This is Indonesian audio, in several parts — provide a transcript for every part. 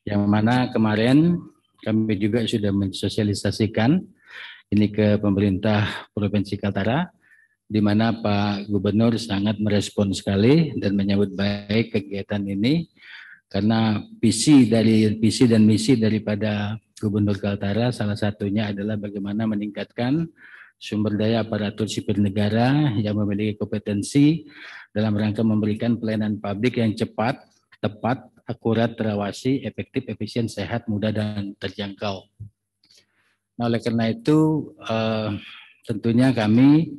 Yang mana kemarin kami juga sudah mensosialisasikan ini ke pemerintah Provinsi Kaltara, di mana Pak Gubernur sangat merespon sekali dan menyambut baik kegiatan ini, karena visi dan misi daripada Gubernur Kaltara salah satunya adalah bagaimana meningkatkan sumber daya aparatur sipil negara yang memiliki kompetensi dalam rangka memberikan pelayanan publik yang cepat, tepat, akurat, terawasi, efektif, efisien, sehat, mudah, dan terjangkau. Nah, oleh karena itu tentunya kami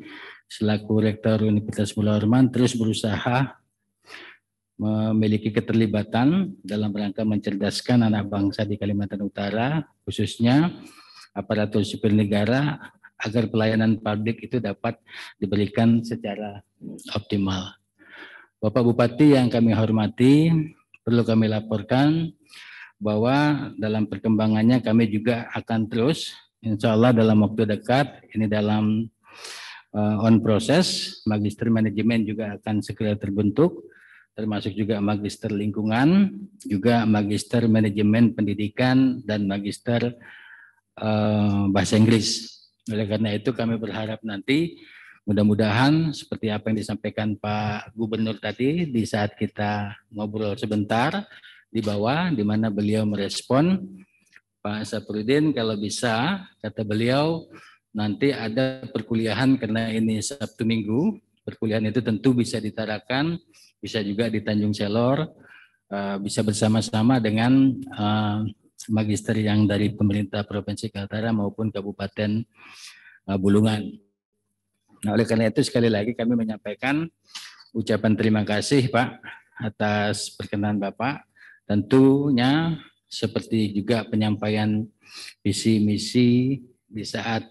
selaku Rektor Universitas Mulla Warman terus berusaha memiliki keterlibatan dalam rangka mencerdaskan anak bangsa di Kalimantan Utara, khususnya aparatur sipil negara, agar pelayanan publik itu dapat diberikan secara optimal. Bapak Bupati yang kami hormati, perlu kami laporkan bahwa dalam perkembangannya kami juga akan terus, insya Allah dalam waktu dekat, ini dalam on proses, magister manajemen juga akan segera terbentuk, termasuk juga magister lingkungan, juga magister manajemen pendidikan, dan magister bahasa Inggris. Oleh karena itu kami berharap nanti mudah-mudahan seperti apa yang disampaikan Pak Gubernur tadi di saat kita ngobrol sebentar di bawah, di mana beliau merespon, Pak Saprudin kalau bisa, kata beliau, nanti ada perkuliahan karena ini Sabtu Minggu, perkuliahan itu tentu bisa ditarakan, bisa juga di Tanjung Selor, bisa bersama-sama dengan magister yang dari pemerintah Provinsi Kaltara maupun Kabupaten Bulungan. Nah, oleh karena itu sekali lagi kami menyampaikan ucapan terima kasih Pak atas perkenan Bapak. Tentunya seperti juga penyampaian visi misi di saat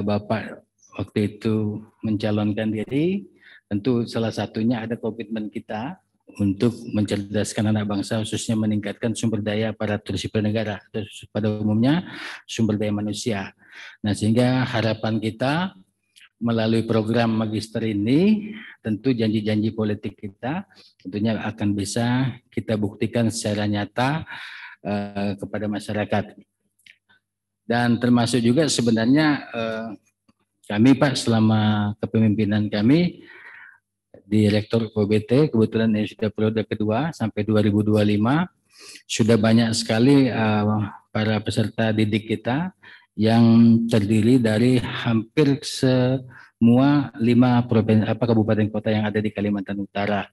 Bapak waktu itu mencalonkan diri, tentu salah satunya ada komitmen kita untuk mencerdaskan anak bangsa, khususnya meningkatkan sumber daya aparatur sipil negara, atau pada umumnya sumber daya manusia. Nah, sehingga harapan kita melalui program magister ini, tentu janji-janji politik kita tentunya akan bisa kita buktikan secara nyata kepada masyarakat. Dan termasuk juga sebenarnya kami Pak selama kepemimpinan kami, Direktur OBT, kebetulan ini sudah periode kedua sampai 2025, sudah banyak sekali para peserta didik kita yang terdiri dari hampir semua 5 kabupaten kota yang ada di Kalimantan Utara.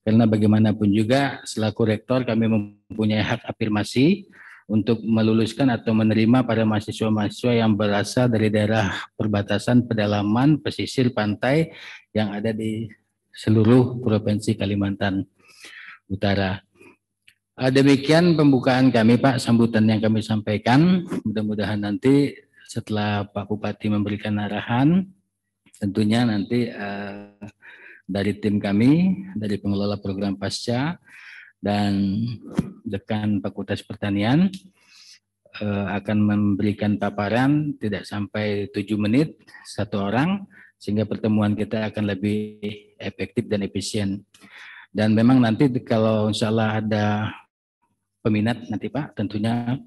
Karena bagaimanapun juga selaku rektor kami mempunyai hak afirmasi untuk meluluskan atau menerima para mahasiswa-mahasiswa yang berasal dari daerah perbatasan, pedalaman, pesisir, pantai yang ada di seluruh Provinsi Kalimantan Utara. Demikian pembukaan kami Pak, sambutan yang kami sampaikan. Mudah-mudahan nanti setelah Pak Bupati memberikan arahan, tentunya nanti dari tim kami, dari pengelola program Pasca dan Dekan Fakultas Pertanian akan memberikan paparan tidak sampai 7 menit satu orang, sehingga pertemuan kita akan lebih efektif dan efisien. Dan memang nanti kalau insya Allah ada peminat nanti Pak, tentunya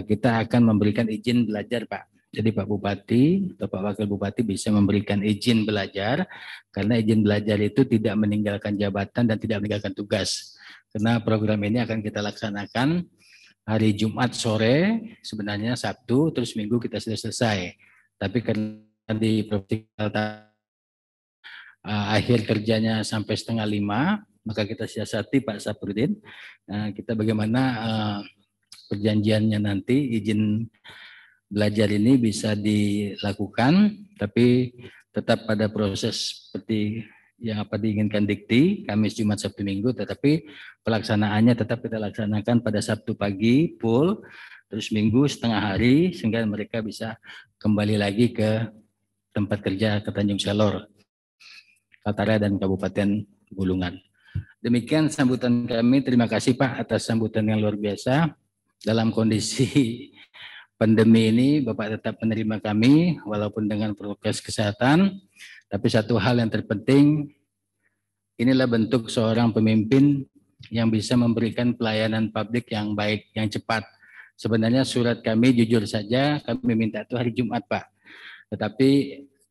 kita akan memberikan izin belajar Pak. Jadi Pak Bupati atau Pak Wakil Bupati bisa memberikan izin belajar, karena izin belajar itu tidak meninggalkan jabatan dan tidak meninggalkan tugas. Karena program ini akan kita laksanakan hari Jumat sore, sebenarnya Sabtu, terus Minggu kita sudah selesai. Tapi karena di Provinsi Kaltara akhir kerjanya sampai 4:30, maka kita siasati Pak Saprudin, kita bagaimana perjanjiannya nanti izin belajar ini bisa dilakukan, tapi tetap pada proses seperti yang apa diinginkan Dikti, Kamis, Jumat, Sabtu, Minggu, tetapi pelaksanaannya tetap kita laksanakan pada Sabtu pagi full, terus Minggu setengah hari, sehingga mereka bisa kembali lagi ke tempat kerja ke Tanjung Selor, Kaltara, dan Kabupaten Bulungan. Demikian sambutan kami. Terima kasih Pak atas sambutan yang luar biasa. Dalam kondisi pandemi ini Bapak tetap menerima kami walaupun dengan prokes kesehatan. Tapi satu hal yang terpenting, inilah bentuk seorang pemimpin yang bisa memberikan pelayanan publik yang baik, yang cepat. Sebenarnya surat kami jujur saja kami minta itu hari Jumat, Pak. Tetapi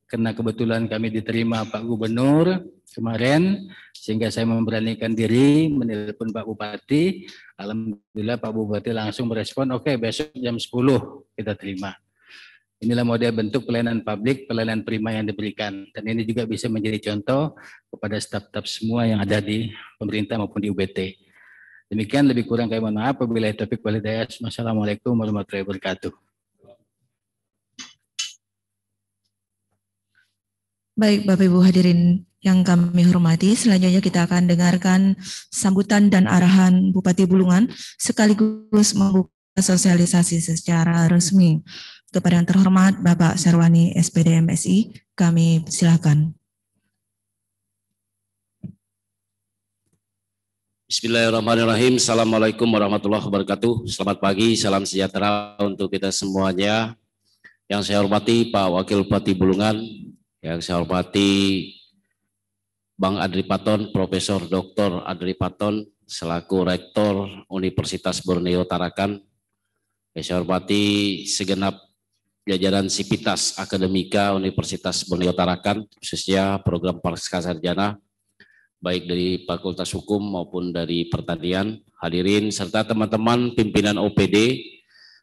karena kebetulan kami diterima Pak Gubernur kemarin, sehingga saya memberanikan diri menelpon Pak Bupati. Alhamdulillah Pak Bupati langsung merespon, oke, besok jam 10 kita terima. Inilah model bentuk pelayanan publik, pelayanan prima yang diberikan. Dan ini juga bisa menjadi contoh kepada staf-staf semua yang ada di pemerintah maupun di UBT. Demikian, lebih kurang kami mohon maaf. Wabillahi taufiq wal hidayah. Wassalamualaikum warahmatullahi wabarakatuh. Baik, Bapak Ibu hadirin yang kami hormati, selanjutnya kita akan dengarkan sambutan dan arahan Bupati Bulungan sekaligus membuka sosialisasi secara resmi. Kepada yang terhormat Bapak Sarwani SPD MSI, kami silakan. Bismillahirrahmanirrahim. Assalamualaikum warahmatullahi wabarakatuh. Selamat pagi, salam sejahtera untuk kita semuanya. Yang saya hormati Pak Wakil Bupati Bulungan, yang saya hormati Bang Adri Paton, Profesor Dr. Adri Paton, selaku Rektor Universitas Borneo Tarakan. Yang saya hormati segenap jajaran Sivitas Akademika Universitas Borneo Tarakan, khususnya program Pascasarjana, baik dari Fakultas Hukum maupun dari Pertanian, hadirin serta teman-teman pimpinan OPD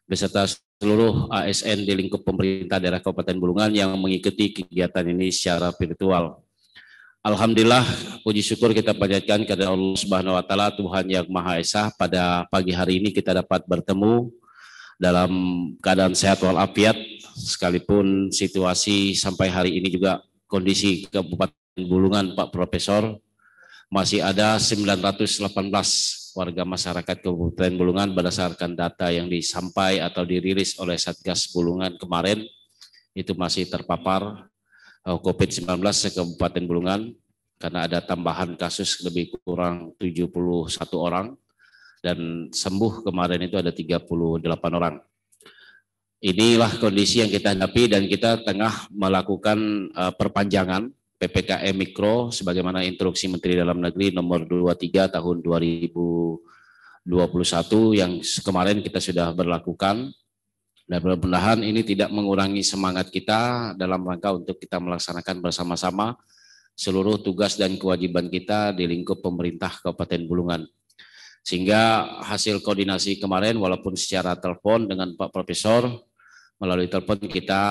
beserta seluruh ASN di lingkup pemerintah daerah Kabupaten Bulungan yang mengikuti kegiatan ini secara virtual. Alhamdulillah, puji syukur kita panjatkan kepada Allah Subhanahu wa taala, Tuhan yang Maha Esa. Pada pagi hari ini kita dapat bertemu dalam keadaan sehat walafiat, sekalipun situasi sampai hari ini juga kondisi Kabupaten Bulungan, Pak Profesor, masih ada 918 warga masyarakat Kabupaten Bulungan berdasarkan data yang disampaikan atau dirilis oleh Satgas Bulungan kemarin, itu masih terpapar COVID-19 di Kabupaten Bulungan, karena ada tambahan kasus lebih kurang 71 orang, dan sembuh kemarin itu ada 38 orang. Inilah kondisi yang kita hadapi, dan kita tengah melakukan perpanjangan PPKM Mikro sebagaimana instruksi Menteri Dalam Negeri nomor 23 tahun 2021 yang kemarin kita sudah berlakukan, dan mudah-mudahan ini tidak mengurangi semangat kita dalam rangka untuk kita melaksanakan bersama-sama seluruh tugas dan kewajiban kita di lingkup pemerintah Kabupaten Bulungan. Sehingga hasil koordinasi kemarin walaupun secara telepon dengan Pak Profesor, melalui telepon kita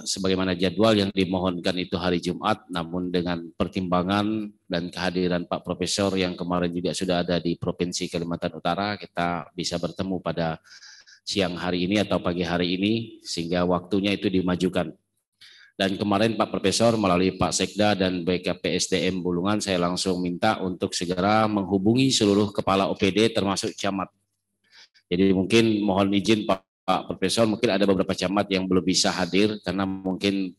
sebagaimana jadwal yang dimohonkan itu hari Jumat, namun dengan pertimbangan dan kehadiran Pak Profesor yang kemarin juga sudah ada di Provinsi Kalimantan Utara, kita bisa bertemu pada siang hari ini atau pagi hari ini, sehingga waktunya itu dimajukan. Dan kemarin Pak Profesor melalui Pak Sekda dan BKP SDM Bulungan, saya langsung minta untuk segera menghubungi seluruh kepala OPD termasuk camat. Jadi mungkin mohon izin Pak Profesor, mungkin ada beberapa camat yang belum bisa hadir karena mungkin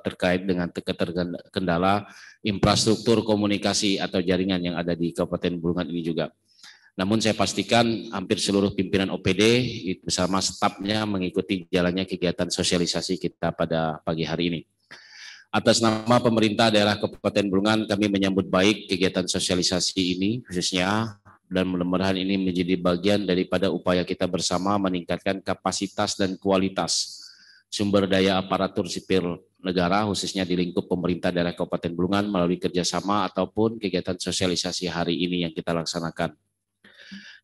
terkait dengan kendala infrastruktur komunikasi atau jaringan yang ada di Kabupaten Bulungan ini juga. Namun saya pastikan hampir seluruh pimpinan OPD bersama stafnya mengikuti jalannya kegiatan sosialisasi kita pada pagi hari ini. Atas nama pemerintah daerah Kabupaten Bulungan, kami menyambut baik kegiatan sosialisasi ini khususnya, dan mudah-mudahan ini menjadi bagian daripada upaya kita bersama meningkatkan kapasitas dan kualitas sumber daya aparatur sipil negara khususnya di lingkup pemerintah daerah Kabupaten Bulungan melalui kerjasama ataupun kegiatan sosialisasi hari ini yang kita laksanakan.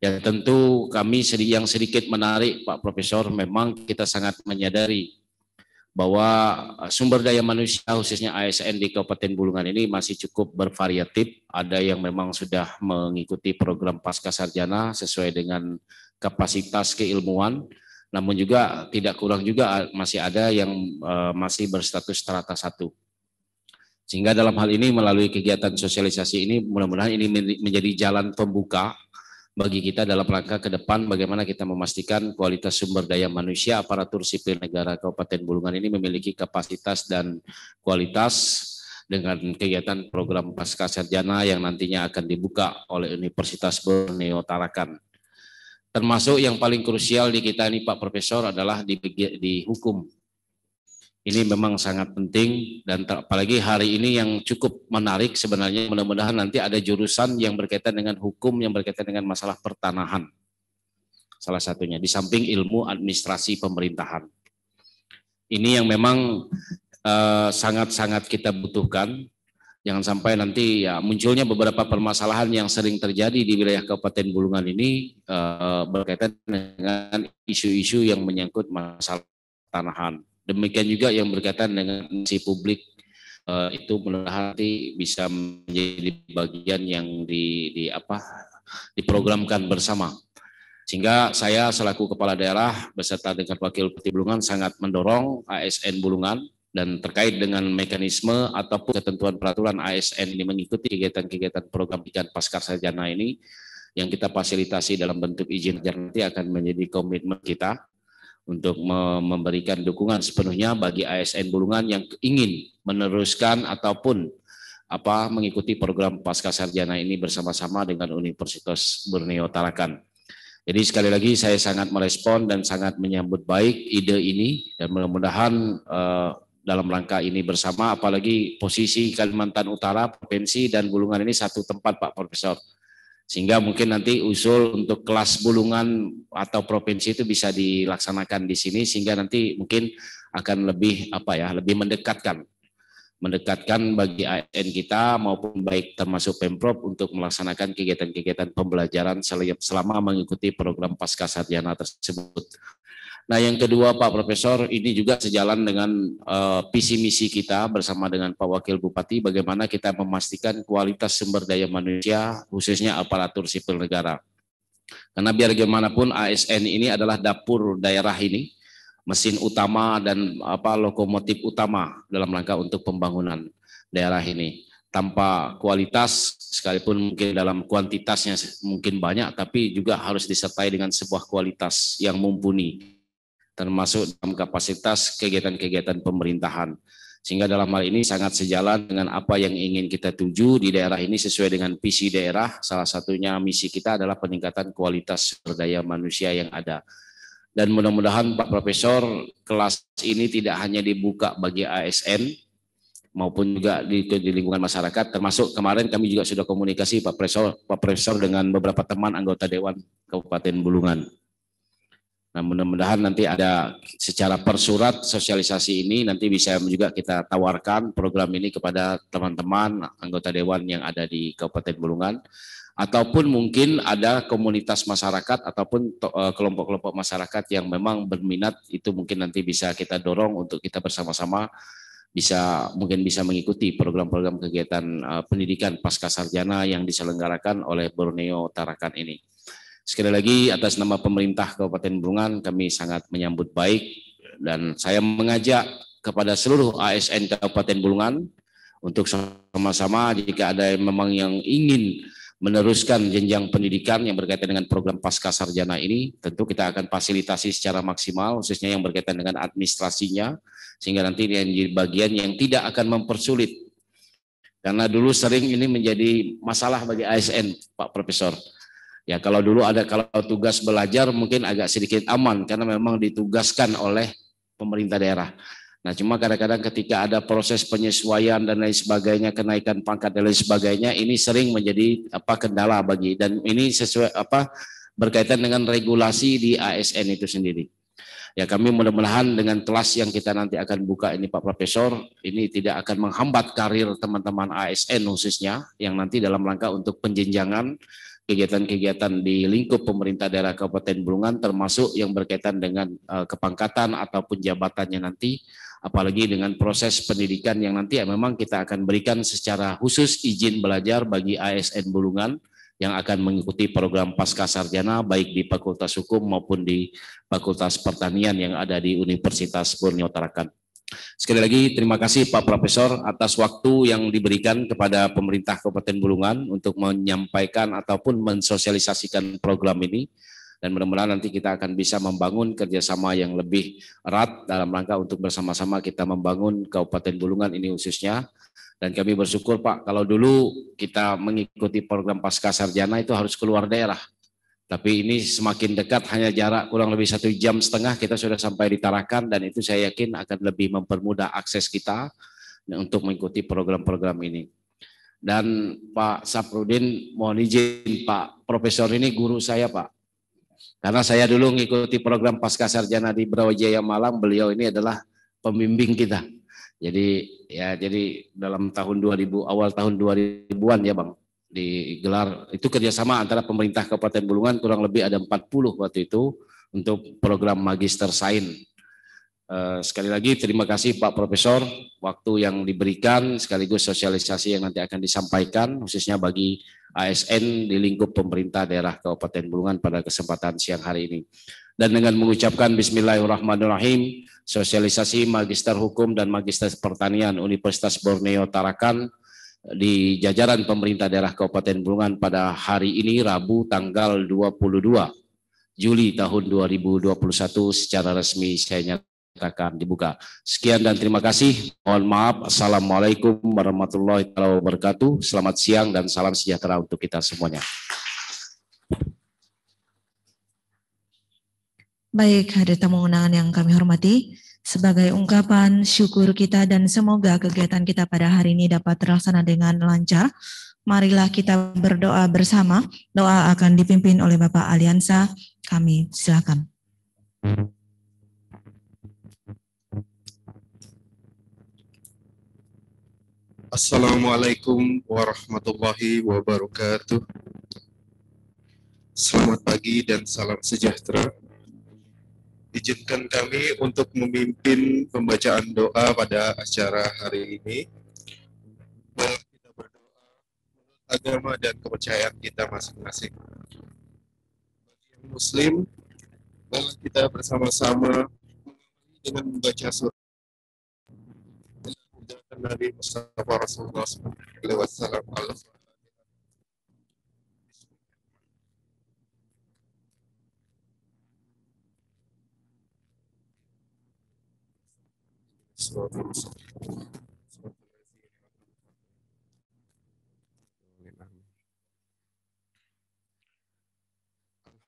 Ya tentu kami yang sedikit menarik Pak Profesor, memang kita sangat menyadari bahwa sumber daya manusia khususnya ASN di Kabupaten Bulungan ini masih cukup bervariatif. Ada yang memang sudah mengikuti program Pascasarjana sesuai dengan kapasitas keilmuan, namun juga tidak kurang juga masih ada yang masih berstatus strata 1. Sehingga dalam hal ini melalui kegiatan sosialisasi ini mudah-mudahan ini menjadi jalan pembuka bagi kita dalam rangka ke depan bagaimana kita memastikan kualitas sumber daya manusia aparatur sipil negara Kabupaten Bulungan ini memiliki kapasitas dan kualitas dengan kegiatan program Pascasarjana yang nantinya akan dibuka oleh Universitas Borneo Tarakan. Termasuk yang paling krusial di kita ini Pak Profesor adalah di hukum. Ini memang sangat penting dan apalagi hari ini yang cukup menarik sebenarnya, mudah-mudahan nanti ada jurusan yang berkaitan dengan hukum yang berkaitan dengan masalah pertanahan. Salah satunya di samping ilmu administrasi pemerintahan. Ini yang memang sangat-sangat kita butuhkan. Jangan sampai nanti ya munculnya beberapa permasalahan yang sering terjadi di wilayah Kabupaten Bulungan ini berkaitan dengan isu-isu yang menyangkut masalah tanahan. Demikian juga yang berkaitan dengan si publik itu mudah-mudahan nanti bisa menjadi bagian yang diprogramkan bersama. Sehingga saya selaku kepala daerah beserta dengan Wakil Bupati Bulungan sangat mendorong ASN Bulungan dan terkait dengan mekanisme ataupun ketentuan peraturan ASN ini mengikuti kegiatan-kegiatan program pendidikan pascasarjana ini yang kita fasilitasi dalam bentuk izin nanti akan menjadi komitmen kita untuk memberikan dukungan sepenuhnya bagi ASN Bulungan yang ingin meneruskan ataupun mengikuti program pascasarjana ini bersama-sama dengan Universitas Borneo Tarakan. Jadi sekali lagi saya sangat merespon dan sangat menyambut baik ide ini dan mudah-mudahan dalam rangka ini bersama, apalagi posisi Kalimantan Utara, Provinsi dan Bulungan ini satu tempat Pak Profesor. Sehingga mungkin nanti usul untuk kelas Bulungan atau provinsi itu bisa dilaksanakan di sini sehingga nanti mungkin akan lebih lebih mendekatkan bagi ASN kita maupun baik termasuk Pemprov untuk melaksanakan kegiatan-kegiatan pembelajaran selama mengikuti program pascasarjana tersebut. Nah, yang kedua Pak Profesor, ini juga sejalan dengan visi misi kita bersama dengan Pak Wakil Bupati, bagaimana kita memastikan kualitas sumber daya manusia, khususnya aparatur sipil negara. Karena biar bagaimanapun ASN ini adalah dapur daerah ini, mesin utama dan lokomotif utama dalam rangka untuk pembangunan daerah ini. Tanpa kualitas, sekalipun mungkin dalam kuantitasnya mungkin banyak, tapi juga harus disertai dengan sebuah kualitas yang mumpuni, termasuk dalam kapasitas kegiatan-kegiatan pemerintahan. Sehingga dalam hal ini sangat sejalan dengan apa yang ingin kita tuju di daerah ini sesuai dengan visi daerah. Salah satunya misi kita adalah peningkatan kualitas sumber daya manusia yang ada. Dan mudah-mudahan Pak Profesor, kelas ini tidak hanya dibuka bagi ASN maupun juga di lingkungan masyarakat, termasuk kemarin kami juga sudah komunikasi Pak Profesor dengan beberapa teman anggota Dewan Kabupaten Bulungan. Nah, mudah-mudahan nanti ada secara persurat sosialisasi ini nanti bisa juga kita tawarkan program ini kepada teman-teman anggota Dewan yang ada di Kabupaten Bulungan, ataupun mungkin ada komunitas masyarakat ataupun kelompok-kelompok masyarakat yang memang berminat, itu mungkin nanti bisa kita dorong untuk kita bersama-sama mungkin bisa mengikuti program-program kegiatan pendidikan pascasarjana yang diselenggarakan oleh Borneo Tarakan ini. Sekali lagi atas nama pemerintah Kabupaten Bulungan kami sangat menyambut baik dan saya mengajak kepada seluruh ASN Kabupaten Bulungan untuk sama-sama jika ada memang yang ingin meneruskan jenjang pendidikan yang berkaitan dengan program pascasarjana ini, tentu kita akan fasilitasi secara maksimal khususnya yang berkaitan dengan administrasinya sehingga nanti menjadi bagian yang tidak akan mempersulit. Karena dulu sering ini menjadi masalah bagi ASN Pak Profesor. Ya kalau tugas belajar mungkin agak sedikit aman karena memang ditugaskan oleh pemerintah daerah. Nah cuma kadang-kadang ketika ada proses penyesuaian dan lain sebagainya, kenaikan pangkat dan lain sebagainya, ini sering menjadi kendala bagi, dan ini sesuai berkaitan dengan regulasi di ASN itu sendiri. Ya kami mudah-mudahan dengan kelas yang kita nanti akan buka ini Pak Profesor, ini tidak akan menghambat karir teman-teman ASN khususnya yang nanti dalam rangka untuk penjenjangan kegiatan-kegiatan di lingkup pemerintah daerah Kabupaten Bulungan, termasuk yang berkaitan dengan kepangkatan ataupun jabatannya nanti, apalagi dengan proses pendidikan yang nanti memang kita akan berikan secara khusus izin belajar bagi ASN Bulungan yang akan mengikuti program pascasarjana baik di Fakultas Hukum maupun di Fakultas Pertanian yang ada di Universitas Borneo Tarakan. Sekali lagi terima kasih Pak Profesor atas waktu yang diberikan kepada pemerintah Kabupaten Bulungan untuk menyampaikan ataupun mensosialisasikan program ini, dan mudah-mudahan nanti kita akan bisa membangun kerjasama yang lebih erat dalam rangka untuk bersama-sama kita membangun Kabupaten Bulungan ini khususnya. Dan kami bersyukur Pak, kalau dulu kita mengikuti program pascasarjana itu harus keluar daerah, Tapi ini semakin dekat, hanya jarak kurang lebih 1,5 jam kita sudah sampai di Tarakan, dan itu saya yakin akan lebih mempermudah akses kita untuk mengikuti program-program ini. Dan Pak Saprudin, mohon izin Pak Profesor ini guru saya Pak. Karena saya dulu mengikuti program Pasca Sarjana di Brawijaya Malang, beliau ini adalah pembimbing kita. Jadi dalam tahun 2000, awal tahun 2000-an ya Bang, digelar itu kerjasama antara pemerintah Kabupaten Bulungan, kurang lebih ada 40 waktu itu untuk program Magister Sains. Sekali lagi terima kasih Pak Profesor, waktu yang diberikan sekaligus sosialisasi yang nanti akan disampaikan khususnya bagi ASN di lingkup pemerintah daerah Kabupaten Bulungan pada kesempatan siang hari ini. Dan dengan mengucapkan Bismillahirrahmanirrahim, sosialisasi Magister Hukum dan Magister Pertanian Universitas Borneo Tarakan di jajaran pemerintah daerah Kabupaten Bulungan pada hari ini Rabu tanggal 22 Juli tahun 2021 secara resmi saya nyatakan dibuka. Sekian dan terima kasih. Mohon maaf. Assalamualaikum warahmatullahi wabarakatuh. Selamat siang dan salam sejahtera untuk kita semuanya. Baik, hadirin tamu undangan yang kami hormati, sebagai ungkapan syukur kita dan semoga kegiatan kita pada hari ini dapat terlaksana dengan lancar, marilah kita berdoa bersama. Doa akan dipimpin oleh Bapak Aliansa. Kami silakan. Assalamualaikum warahmatullahi wabarakatuh. Selamat pagi dan salam sejahtera. Izinkan kami untuk memimpin pembacaan doa pada acara hari ini. Mari kita berdoa menurut agama dan kepercayaan kita masing-masing. Bagi yang Muslim, mari kita bersama-sama dengan membaca surah Nabi Mustafa Rasulullah SAW.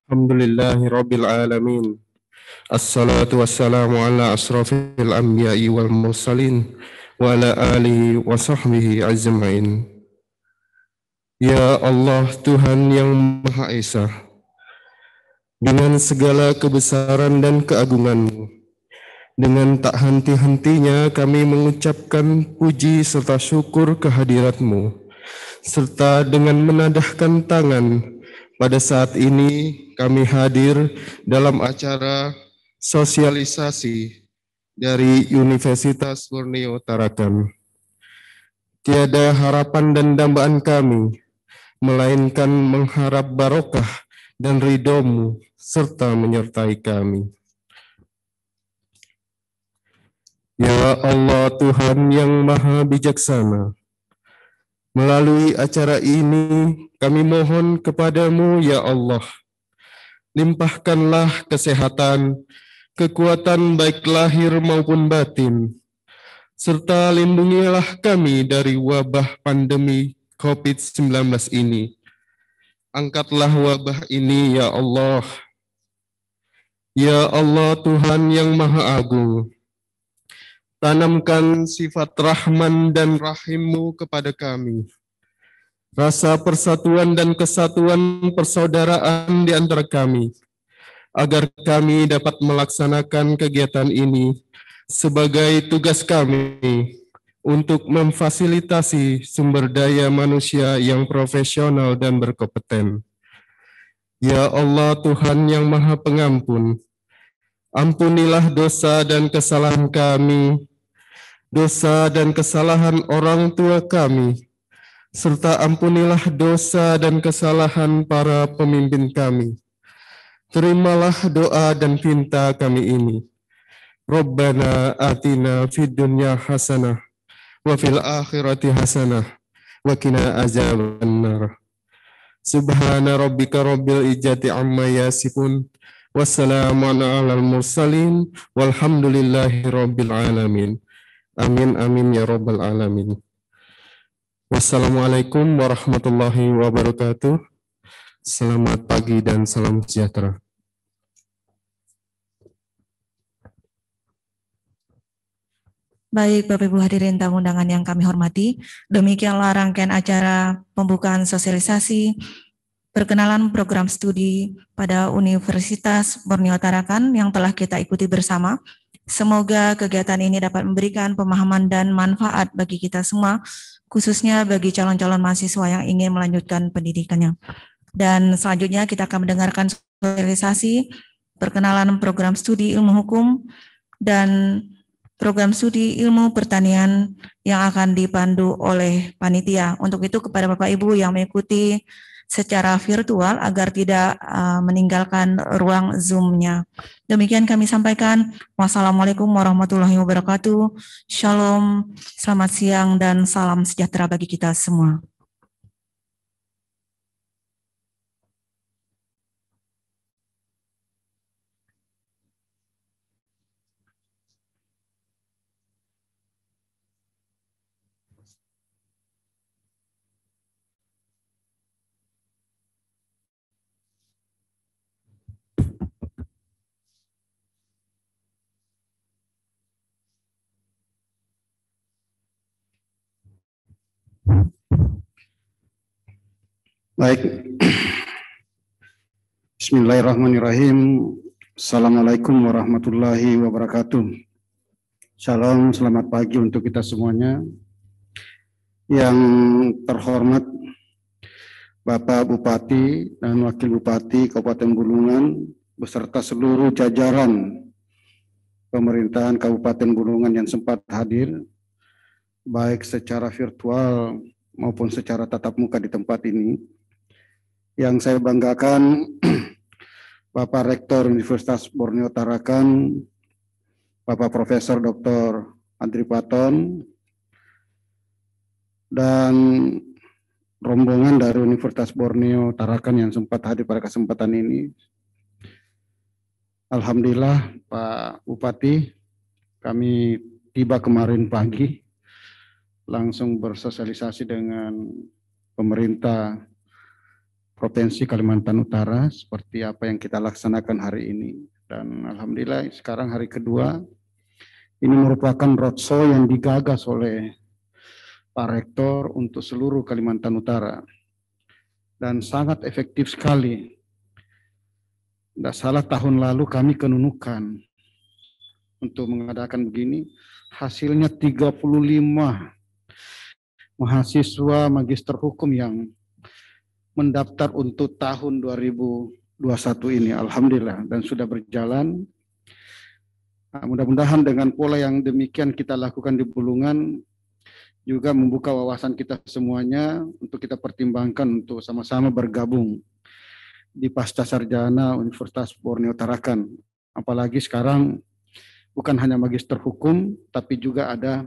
Alhamdulillahi Rabbil Alamin. Assalatu wassalamu ala asrafil anbiya'i wal mursalin wa ala alihi wa sahbihi ajma'in. Ya Allah, Tuhan yang Maha Esa, dengan segala kebesaran dan keagungan-Mu, dengan tak henti-hentinya kami mengucapkan puji serta syukur kehadirat-Mu, serta dengan menadahkan tangan pada saat ini kami hadir dalam acara sosialisasi dari Universitas Borneo Tarakan. Tiada harapan dan dambaan kami, melainkan mengharap barokah dan ridho-Mu serta menyertai kami. Ya Allah, Tuhan yang Maha Bijaksana, melalui acara ini kami mohon kepada-Mu ya Allah, limpahkanlah kesehatan, kekuatan baik lahir maupun batin, serta lindungilah kami dari wabah pandemi COVID-19 ini. Angkatlah wabah ini ya Allah. Ya Allah, Tuhan yang Maha Agung, tanamkan sifat Rahman dan Rahim-Mu kepada kami. Rasa persatuan dan kesatuan persaudaraan di antara kami, agar kami dapat melaksanakan kegiatan ini sebagai tugas kami untuk memfasilitasi sumber daya manusia yang profesional dan berkompeten. Ya Allah, Tuhan yang Maha Pengampun, ampunilah dosa dan kesalahan kami, dosa dan kesalahan orang tua kami, serta ampunilah dosa dan kesalahan para pemimpin kami. Terimalah doa dan pinta kami ini. Rabbana atina fid dunya hasanah wa fil akhirati hasanah wa qina azabannar. Subhana rabbika rabbil izzati amma yasifun. Wassalamun alal mursalin walhamdulillahi rabbil alamin. Amin amin ya rabbal alamin. Wassalamualaikum warahmatullahi wabarakatuh. Selamat pagi dan salam sejahtera. Baik, Bapak Ibu hadirin tamu undangan yang kami hormati, demikianlah rangkaian acara pembukaan sosialisasi perkenalan program studi pada Universitas Borneo Tarakan yang telah kita ikuti bersama. Semoga kegiatan ini dapat memberikan pemahaman dan manfaat bagi kita semua, khususnya bagi calon-calon mahasiswa yang ingin melanjutkan pendidikannya. Dan selanjutnya kita akan mendengarkan sosialisasi perkenalan program studi ilmu hukum dan program studi ilmu pertanian yang akan dipandu oleh panitia. Untuk itu kepada Bapak Ibu yang mengikuti secara virtual agar tidak meninggalkan ruang Zoom-nya. Demikian kami sampaikan. Wassalamualaikum warahmatullahi wabarakatuh. Shalom, selamat siang dan salam sejahtera bagi kita semua. Baik. Bismillahirrahmanirrahim. Assalamualaikum warahmatullahi wabarakatuh. Shalom, selamat pagi untuk kita semuanya. Yang terhormat Bapak Bupati dan Wakil Bupati Kabupaten Bulungan beserta seluruh jajaran pemerintahan Kabupaten Bulungan yang sempat hadir, baik secara virtual maupun secara tatap muka di tempat ini. Yang saya banggakan, Bapak Rektor Universitas Borneo Tarakan, Bapak Profesor Dr. Andri Paton, dan rombongan dari Universitas Borneo Tarakan yang sempat hadir pada kesempatan ini. Alhamdulillah Pak Bupati, kami tiba kemarin pagi, langsung bersosialisasi dengan pemerintah Provinsi Kalimantan Utara seperti apa yang kita laksanakan hari ini. Dan alhamdulillah sekarang hari kedua, ini merupakan roadshow yang digagas oleh Pak Rektor untuk seluruh Kalimantan Utara. Dan sangat efektif sekali. Tidak salah tahun lalu kami kenunukan untuk mengadakan begini, hasilnya 35 mahasiswa magister hukum yang mendaftar untuk tahun 2021 ini, alhamdulillah, dan sudah berjalan. Mudah-mudahan dengan pola yang demikian kita lakukan di Bulungan juga membuka wawasan kita semuanya untuk kita pertimbangkan untuk sama-sama bergabung di Pasca Sarjana Universitas Borneo Tarakan. Apalagi sekarang bukan hanya magister hukum, tapi juga ada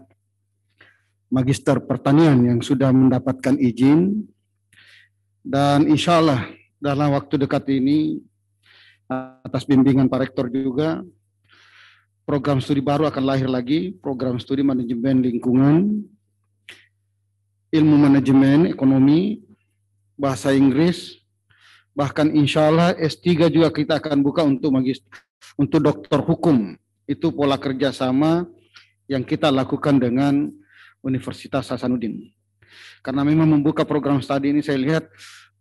magister pertanian yang sudah mendapatkan izin. Dan insya Allah dalam waktu dekat ini, atas bimbingan Pak Rektor juga, program studi baru akan lahir lagi, program studi manajemen lingkungan, ilmu manajemen ekonomi, bahasa Inggris, bahkan insya Allah S3 juga kita akan buka untuk doktor hukum. Itu pola kerjasama yang kita lakukan dengan Universitas Hasanuddin. Karena memang membuka program studi ini saya lihat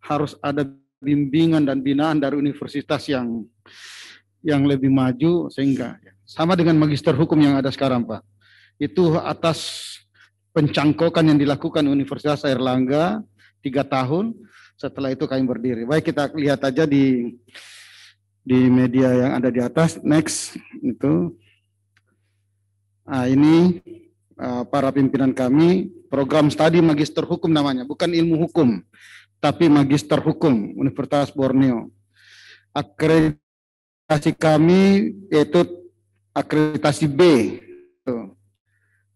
harus ada bimbingan dan binaan dari universitas yang lebih maju, sehingga sama dengan magister hukum yang ada sekarang Pak. Itu atas pencangkokan yang dilakukan Universitas Airlangga 3 tahun, setelah itu kami berdiri. Baik, kita lihat aja di media yang ada di atas. Next, itu. Nah, ini para pimpinan kami, program studi magister hukum namanya, bukan ilmu hukum, tapi magister hukum Universitas Borneo. Akreditasi kami yaitu akreditasi B.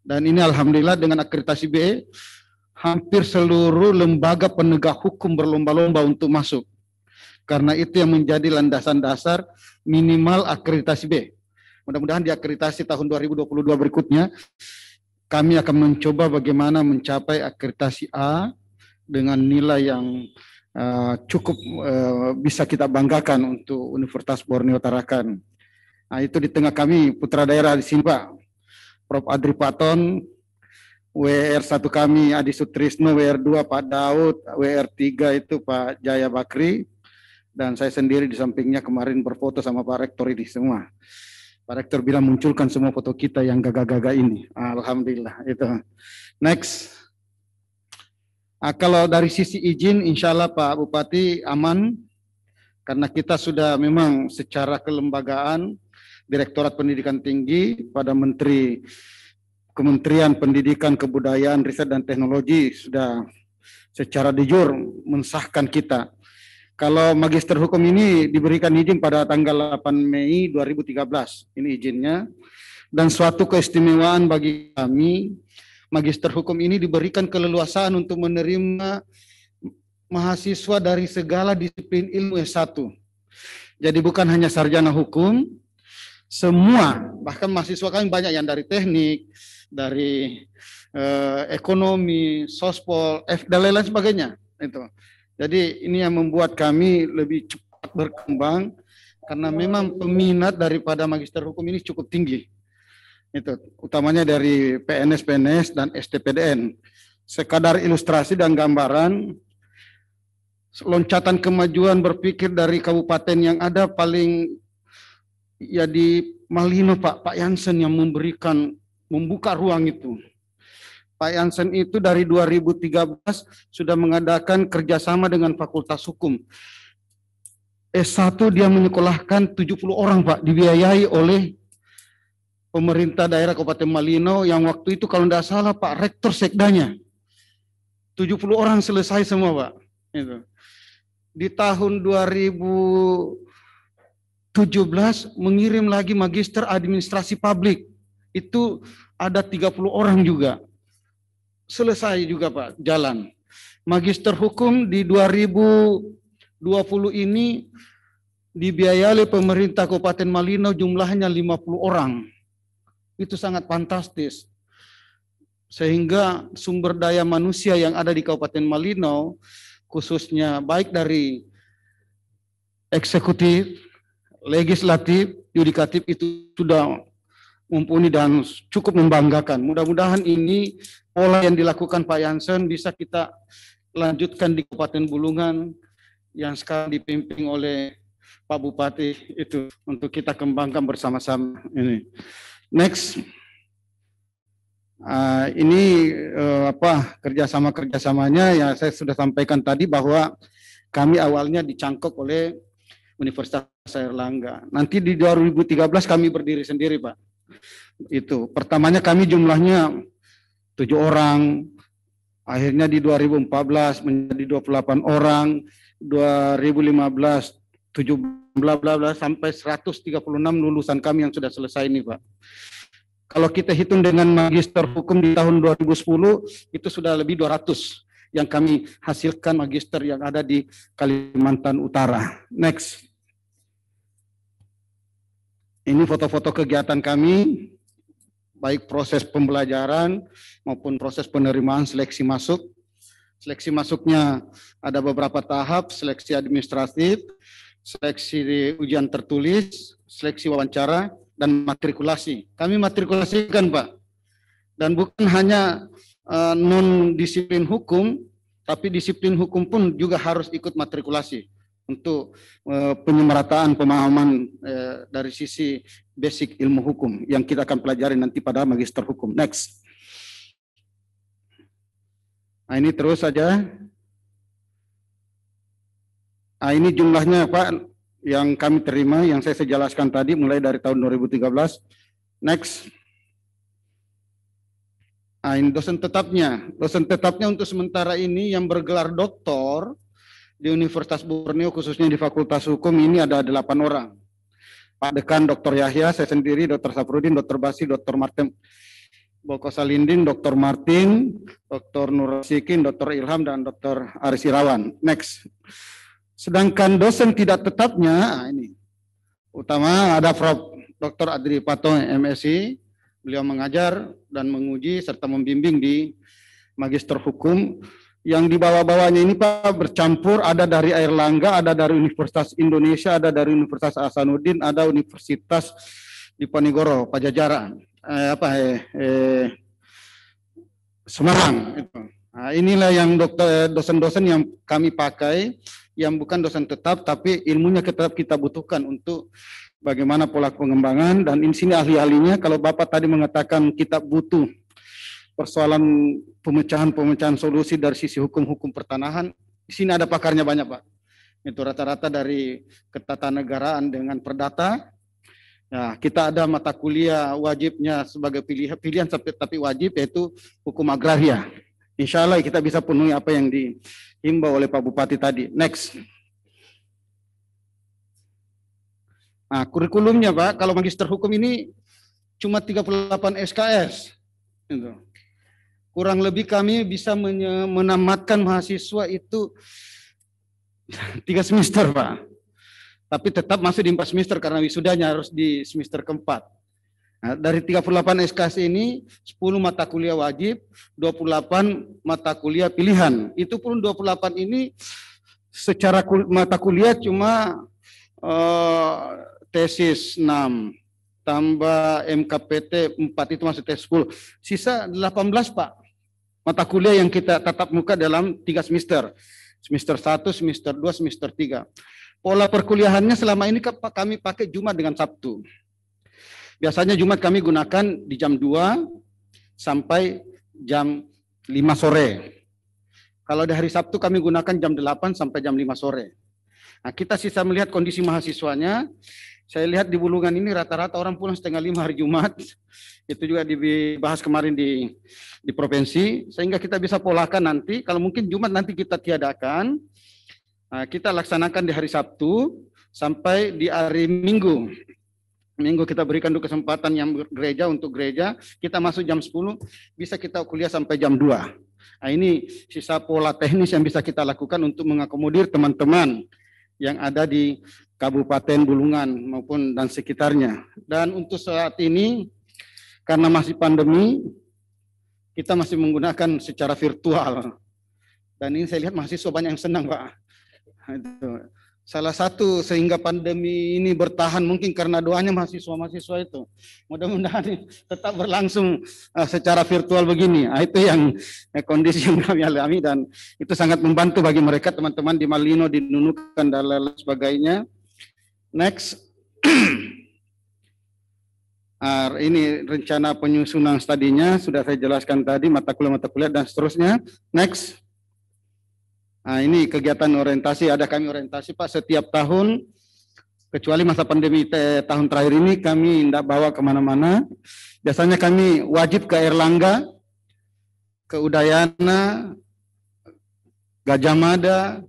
Dan ini alhamdulillah dengan akreditasi B, hampir seluruh lembaga penegak hukum berlomba-lomba untuk masuk. Karena itu yang menjadi landasan dasar minimal akreditasi B. Mudah-mudahan di akreditasi tahun 2022 berikutnya, kami akan mencoba bagaimana mencapai akreditasi A dengan nilai yang cukup bisa kita banggakan untuk Universitas Borneo Tarakan. Nah, itu di tengah kami putra daerah di sini Pak, Prof. Adri Paton, WR1 kami Adi Sutrisno, WR2 Pak Daud, WR3 itu Pak Jaya Bakri, dan saya sendiri di sampingnya kemarin berfoto sama Pak Rektor ini semua. Pak Rektor bilang munculkan semua foto kita yang gagah-gagah ini. Alhamdulillah itu. Next. Kalau dari sisi izin, insya Allah Pak Bupati aman, karena kita sudah memang secara kelembagaan, Direktorat Pendidikan Tinggi pada Kementerian Pendidikan, Kebudayaan, Riset dan Teknologi sudah secara de jure mensahkan kita. Kalau Magister Hukum ini diberikan izin pada tanggal 8 Mei 2013, ini izinnya, dan suatu keistimewaan bagi kami, Magister Hukum ini diberikan keleluasaan untuk menerima mahasiswa dari segala disiplin ilmu S1. Jadi bukan hanya sarjana hukum, semua, bahkan mahasiswa kami banyak yang dari teknik, dari ekonomi, sospol, dan lain-lain sebagainya. Itu. Jadi ini yang membuat kami lebih cepat berkembang, karena memang peminat daripada Magister Hukum ini cukup tinggi. Itu utamanya dari PNS dan STPDN. Sekadar ilustrasi dan gambaran, loncatan kemajuan berpikir dari kabupaten yang ada paling ya di Malino Pak Jansen yang membuka ruang itu. Pak Jansen itu dari 2013 sudah mengadakan kerjasama dengan Fakultas Hukum. S1 dia menyekolahkan 70 orang Pak, dibiayai oleh pemerintah daerah Kabupaten Malino yang waktu itu kalau tidak salah Pak Rektor Sekdanya. 70 orang selesai semua Pak. Itu. Di tahun 2017 mengirim lagi Magister Administrasi Publik. Itu ada 30 orang juga. Selesai juga Pak, jalan. Magister Hukum di 2020 ini dibiayai oleh pemerintah Kabupaten Malino jumlahnya 50 orang. Itu sangat fantastis. Sehingga sumber daya manusia yang ada di Kabupaten Malino, khususnya baik dari eksekutif, legislatif, yudikatif itu sudah mumpuni dan cukup membanggakan. Mudah-mudahan ini pola yang dilakukan Pak Jansen bisa kita lanjutkan di Kabupaten Bulungan yang sekarang dipimpin oleh Pak Bupati itu untuk kita kembangkan bersama-sama ini. Next, ini kerjasamanya ya saya sudah sampaikan tadi bahwa kami awalnya dicangkok oleh Universitas Airlangga. Nanti di 2013 kami berdiri sendiri Pak. Itu pertamanya kami jumlahnya 7 orang, akhirnya di 2014 menjadi 28 orang, 2015 17 sampai 136 lulusan kami yang sudah selesai ini Pak. Kalau kita hitung dengan Magister Hukum di tahun 2010 itu sudah lebih 200 yang kami hasilkan magister yang ada di Kalimantan Utara. Next. Ini foto-foto kegiatan kami, baik proses pembelajaran maupun proses penerimaan seleksi masuk. Seleksi masuknya ada beberapa tahap, seleksi administratif, seleksi ujian tertulis, seleksi wawancara, dan matrikulasi. Kami matrikulasikan Pak. Dan bukan hanya non-disiplin hukum, tapi disiplin hukum pun juga harus ikut matrikulasi untuk penyemerataan pemahaman dari sisi basic ilmu hukum yang kita akan pelajari nanti pada Magister Hukum. Next. Nah, ini terus saja. Nah, ini jumlahnya Pak yang kami terima, yang saya jelaskan tadi mulai dari tahun 2013. Next. Nah, ini dosen tetapnya. Dosen tetapnya untuk sementara ini yang bergelar doktor di Universitas Borneo, khususnya di Fakultas Hukum ini ada 8 orang. Pak Dekan Dr. Yahya, saya sendiri, Dr. Safrudin, Dr. Basi, Dr. Martin Bokosalinding, Dr. Martin, Dr. Nur Sikin, Dr. Ilham, dan Dr. Aris Irawan. Next. Sedangkan dosen tidak tetapnya, ini utama ada Prof. Dr. Adri Paton, MSI, beliau mengajar dan menguji serta membimbing di Magister Hukum. Yang di bawah-bawahnya ini Pak bercampur, ada dari Airlangga, ada dari Universitas Indonesia, ada dari Universitas Hasanuddin, ada Universitas Diponegoro, Pajajaran, Semarang. Nah, inilah yang dosen-dosen yang kami pakai, yang bukan dosen tetap, tapi ilmunya tetap kita butuhkan untuk bagaimana pola pengembangan. Dan di sini ahli-ahlinya. Kalau Bapak tadi mengatakan kita butuh persoalan pemecahan solusi dari sisi hukum pertanahan, di sini ada pakarnya banyak Pak. Itu rata-rata dari ketatanegaraan dengan perdata. Nah, kita ada mata kuliah wajibnya sebagai pilihan tapi wajib, yaitu hukum agraria. Insya Allah kita bisa penuhi apa yang dihimbau oleh Pak Bupati tadi. Next. Nah, kurikulumnya Pak, kalau magister hukum ini cuma 38 SKS. Gitu. Kurang lebih kami bisa menamatkan mahasiswa itu 3 semester Pak. Tapi tetap masuk di 4 semester karena wisudanya harus di semester keempat. Nah, dari 38 SKS ini 10 mata kuliah wajib, 28 mata kuliah pilihan. Itu pun 28 ini secara mata kuliah cuma tesis 6 tambah MKPT 4 itu masuk tes 10. Sisa 18 Pak. Mata kuliah yang kita tatap muka dalam 3 semester. Semester 1, semester 2, semester 3. Pola perkuliahannya selama ini kami pakai Jumat dengan Sabtu. Biasanya Jumat kami gunakan di jam 2 sampai jam 5 sore. Kalau di hari Sabtu kami gunakan jam 8 sampai jam 5 sore. Nah, kita sisa melihat kondisi mahasiswanya. Saya lihat di Bulungan ini rata-rata orang pulang 4:30 hari Jumat. Itu juga dibahas kemarin di provinsi. Sehingga kita bisa polakan nanti. Kalau mungkin Jumat nanti kita tiadakan. Nah, kita laksanakan di hari Sabtu sampai di hari Minggu. Minggu kita berikan dulu kesempatan yang gereja untuk gereja. Kita masuk jam 10, bisa kita kuliah sampai jam 2. Nah, ini sisa pola teknis yang bisa kita lakukan untuk mengakomodir teman-teman yang ada di Kabupaten Bulungan maupun dan sekitarnya. Dan untuk saat ini, karena masih pandemi, kita masih menggunakan secara virtual. Dan ini saya lihat mahasiswa banyak yang senang Pak. Itu. Salah satu sehingga pandemi ini bertahan mungkin karena doanya mahasiswa-mahasiswa itu. Mudah-mudahan tetap berlangsung secara virtual begini. Nah, itu yang kondisi yang kami alami dan itu sangat membantu bagi mereka teman-teman di Malino, di Nunukan dan lain sebagainya. Next. Ini rencana penyusunan studinya sudah saya jelaskan tadi, mata kuliah dan seterusnya. Next. Nah, ini kegiatan orientasi, ada kami orientasi Pak setiap tahun, kecuali masa pandemi tahun terakhir ini kami tidak bawa kemana-mana. Biasanya kami wajib ke Airlangga, ke Udayana, Gajah Mada,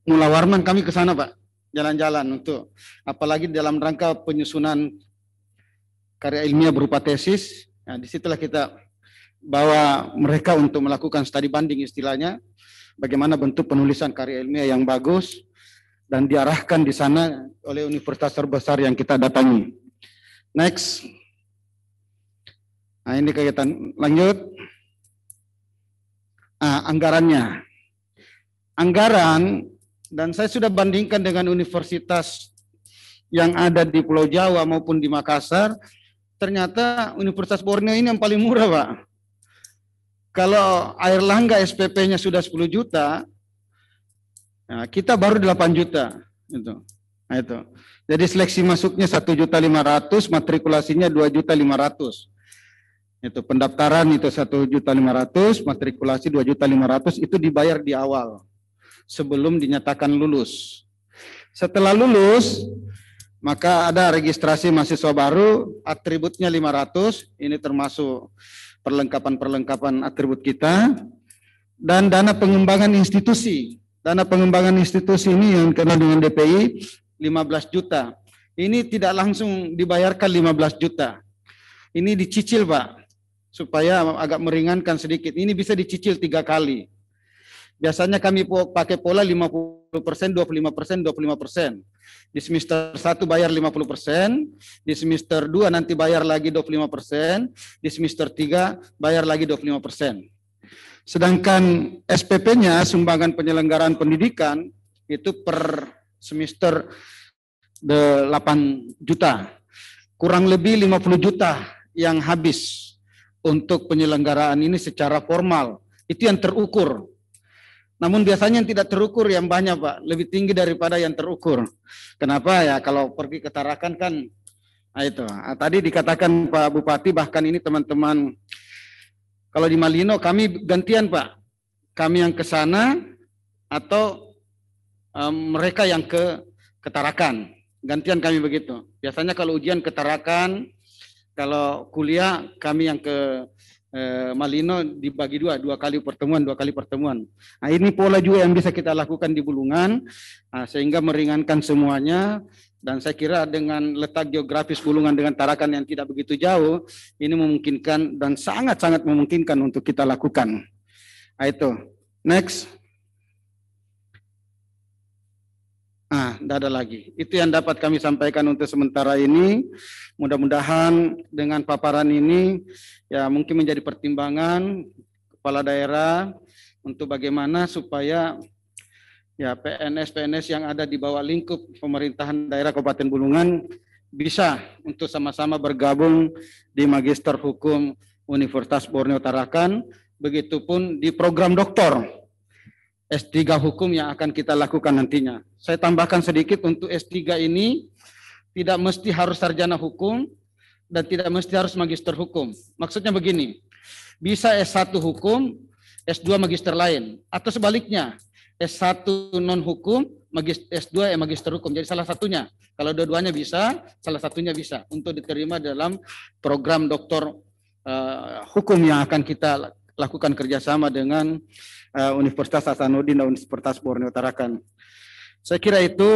Mula Warman, kami ke sana Pak, jalan-jalan untuk, apalagi dalam rangka penyusunan karya ilmiah berupa tesis. Nah, disitulah kita bawa mereka untuk melakukan studi banding istilahnya. Bagaimana bentuk penulisan karya ilmiah yang bagus dan diarahkan di sana oleh universitas terbesar yang kita datangi. Next. Nah, ini kegiatan lanjut. Anggarannya. Anggaran, dan saya sudah bandingkan dengan universitas yang ada di Pulau Jawa maupun di Makassar, ternyata Universitas Borneo ini yang paling murah Pak. Kalau Airlangga SPP-nya sudah 10 juta, nah kita baru 8 juta. Nah, itu. Jadi seleksi masuknya 1.500.000, matrikulasinya 2.500.000. Itu pendaftaran itu 1.500.000, matrikulasi 2.500.000, itu dibayar di awal sebelum dinyatakan lulus. Setelah lulus, maka ada registrasi mahasiswa baru, atributnya 500, ini termasuk perlengkapan atribut kita, dan dana pengembangan institusi. Dana pengembangan institusi ini yang kena dengan DPI 15 juta. Ini tidak langsung dibayarkan 15 juta. Ini dicicil Pak, supaya agak meringankan sedikit. Ini bisa dicicil 3 kali. Biasanya kami pakai pola 50%, 25%, 25%. Di semester 1 bayar 50%, di semester 2 nanti bayar lagi 25%, di semester 3 bayar lagi 25%. Sedangkan SPP-nya, sumbangan penyelenggaraan pendidikan, itu per semester 8 juta. Kurang lebih 50 juta yang habis untuk penyelenggaraan ini secara formal. Itu yang terukur. Namun biasanya yang tidak terukur yang banyak, Pak. Lebih tinggi daripada yang terukur. Kenapa ya? Kalau pergi ke Tarakan kan, itu. Tadi dikatakan Pak Bupati, bahkan ini teman-teman, kalau di Malino kami gantian, Pak. Kami yang ke sana atau mereka yang ke Tarakan. Gantian kami begitu. Biasanya kalau ujian ke Tarakan, kalau kuliah kami yang ke Malino dibagi dua kali pertemuan. Nah, ini pola juga yang bisa kita lakukan di Bulungan, sehingga meringankan semuanya. Dan saya kira dengan letak geografis Bulungan dengan Tarakan yang tidak begitu jauh, ini memungkinkan dan sangat-sangat memungkinkan untuk kita lakukan. Nah, itu. Next. Tidak ada lagi. Itu yang dapat kami sampaikan untuk sementara ini. Mudah-mudahan dengan paparan ini ya mungkin menjadi pertimbangan kepala daerah untuk bagaimana supaya ya PNS yang ada di bawah lingkup pemerintahan daerah Kabupaten Bulungan bisa untuk sama-sama bergabung di Magister Hukum Universitas Borneo Tarakan, begitupun di program doktor S3 Hukum yang akan kita lakukan nantinya. Saya tambahkan sedikit, untuk S3 ini tidak mesti harus sarjana hukum dan tidak mesti harus magister hukum. Maksudnya begini, bisa S1 hukum, S2 magister lain, atau sebaliknya, S1 non hukum, S2 magister hukum. Jadi salah satunya, kalau dua-duanya bisa, salah satunya bisa untuk diterima dalam program doktor hukum yang akan kita lakukan kerjasama dengan Universitas Hasanuddin dan Universitas Borneo Tarakan. Saya kira itu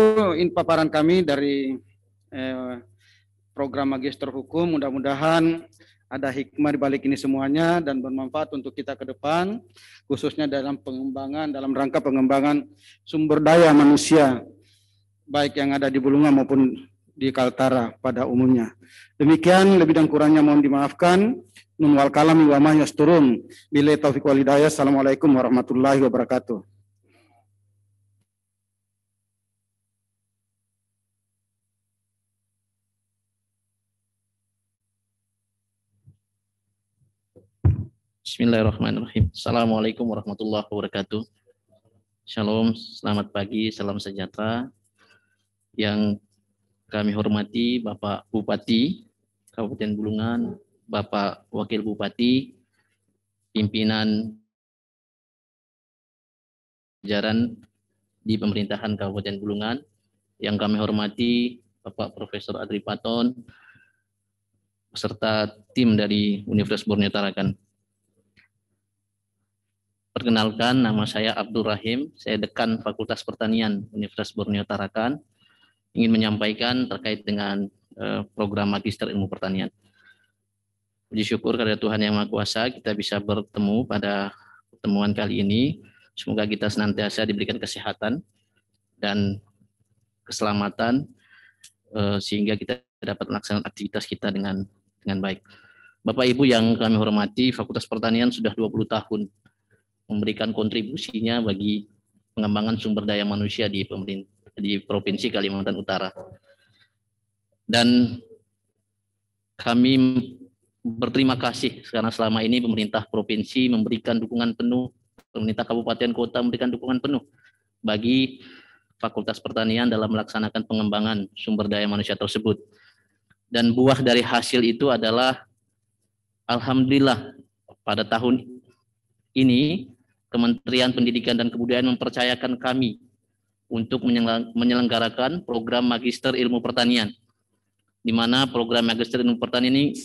paparan kami dari program Magister Hukum. Mudah-mudahan ada hikmah di balik ini semuanya dan bermanfaat untuk kita ke depan, khususnya dalam rangka pengembangan sumber daya manusia, baik yang ada di Bulungan maupun di Kaltara pada umumnya. Demikian, lebih dan kurangnya mohon dimaafkan. Nun wal kalam wa ma yasturun. Billahi taufiq wal hidayah. Assalamualaikum warahmatullahi wabarakatuh. Bismillahirrahmanirrahim. Assalamualaikum warahmatullahi wabarakatuh. Shalom, selamat pagi, salam sejahtera. Yang kami hormati Bapak Bupati Kabupaten Bulungan, Bapak Wakil Bupati, pimpinan jajaran di pemerintahan Kabupaten Bulungan, yang kami hormati Bapak Profesor Adri Paton, beserta tim dari Universitas Borneo Tarakan. Perkenalkan, nama saya Abdul Rahim, saya Dekan Fakultas Pertanian Universitas Borneo Tarakan, ingin menyampaikan terkait dengan program Magister Ilmu Pertanian. Puji syukur kepada Tuhan Yang Maha Kuasa, kita bisa bertemu pada pertemuan kali ini. Semoga kita senantiasa diberikan kesehatan dan keselamatan, sehingga kita dapat melaksanakan aktivitas kita dengan baik. Bapak Ibu yang kami hormati, Fakultas Pertanian sudah 20 tahun memberikan kontribusinya bagi pengembangan sumber daya manusia di Provinsi Kalimantan Utara. Dan kami berterima kasih karena selama ini pemerintah provinsi memberikan dukungan penuh, pemerintah kabupaten kota memberikan dukungan penuh bagi Fakultas Pertanian dalam melaksanakan pengembangan sumber daya manusia tersebut. Dan buah dari hasil itu adalah alhamdulillah pada tahun ini Kementerian Pendidikan dan Kebudayaan mempercayakan kami untuk menyelenggarakan program Magister Ilmu Pertanian, di mana program Magister Ilmu Pertanian ini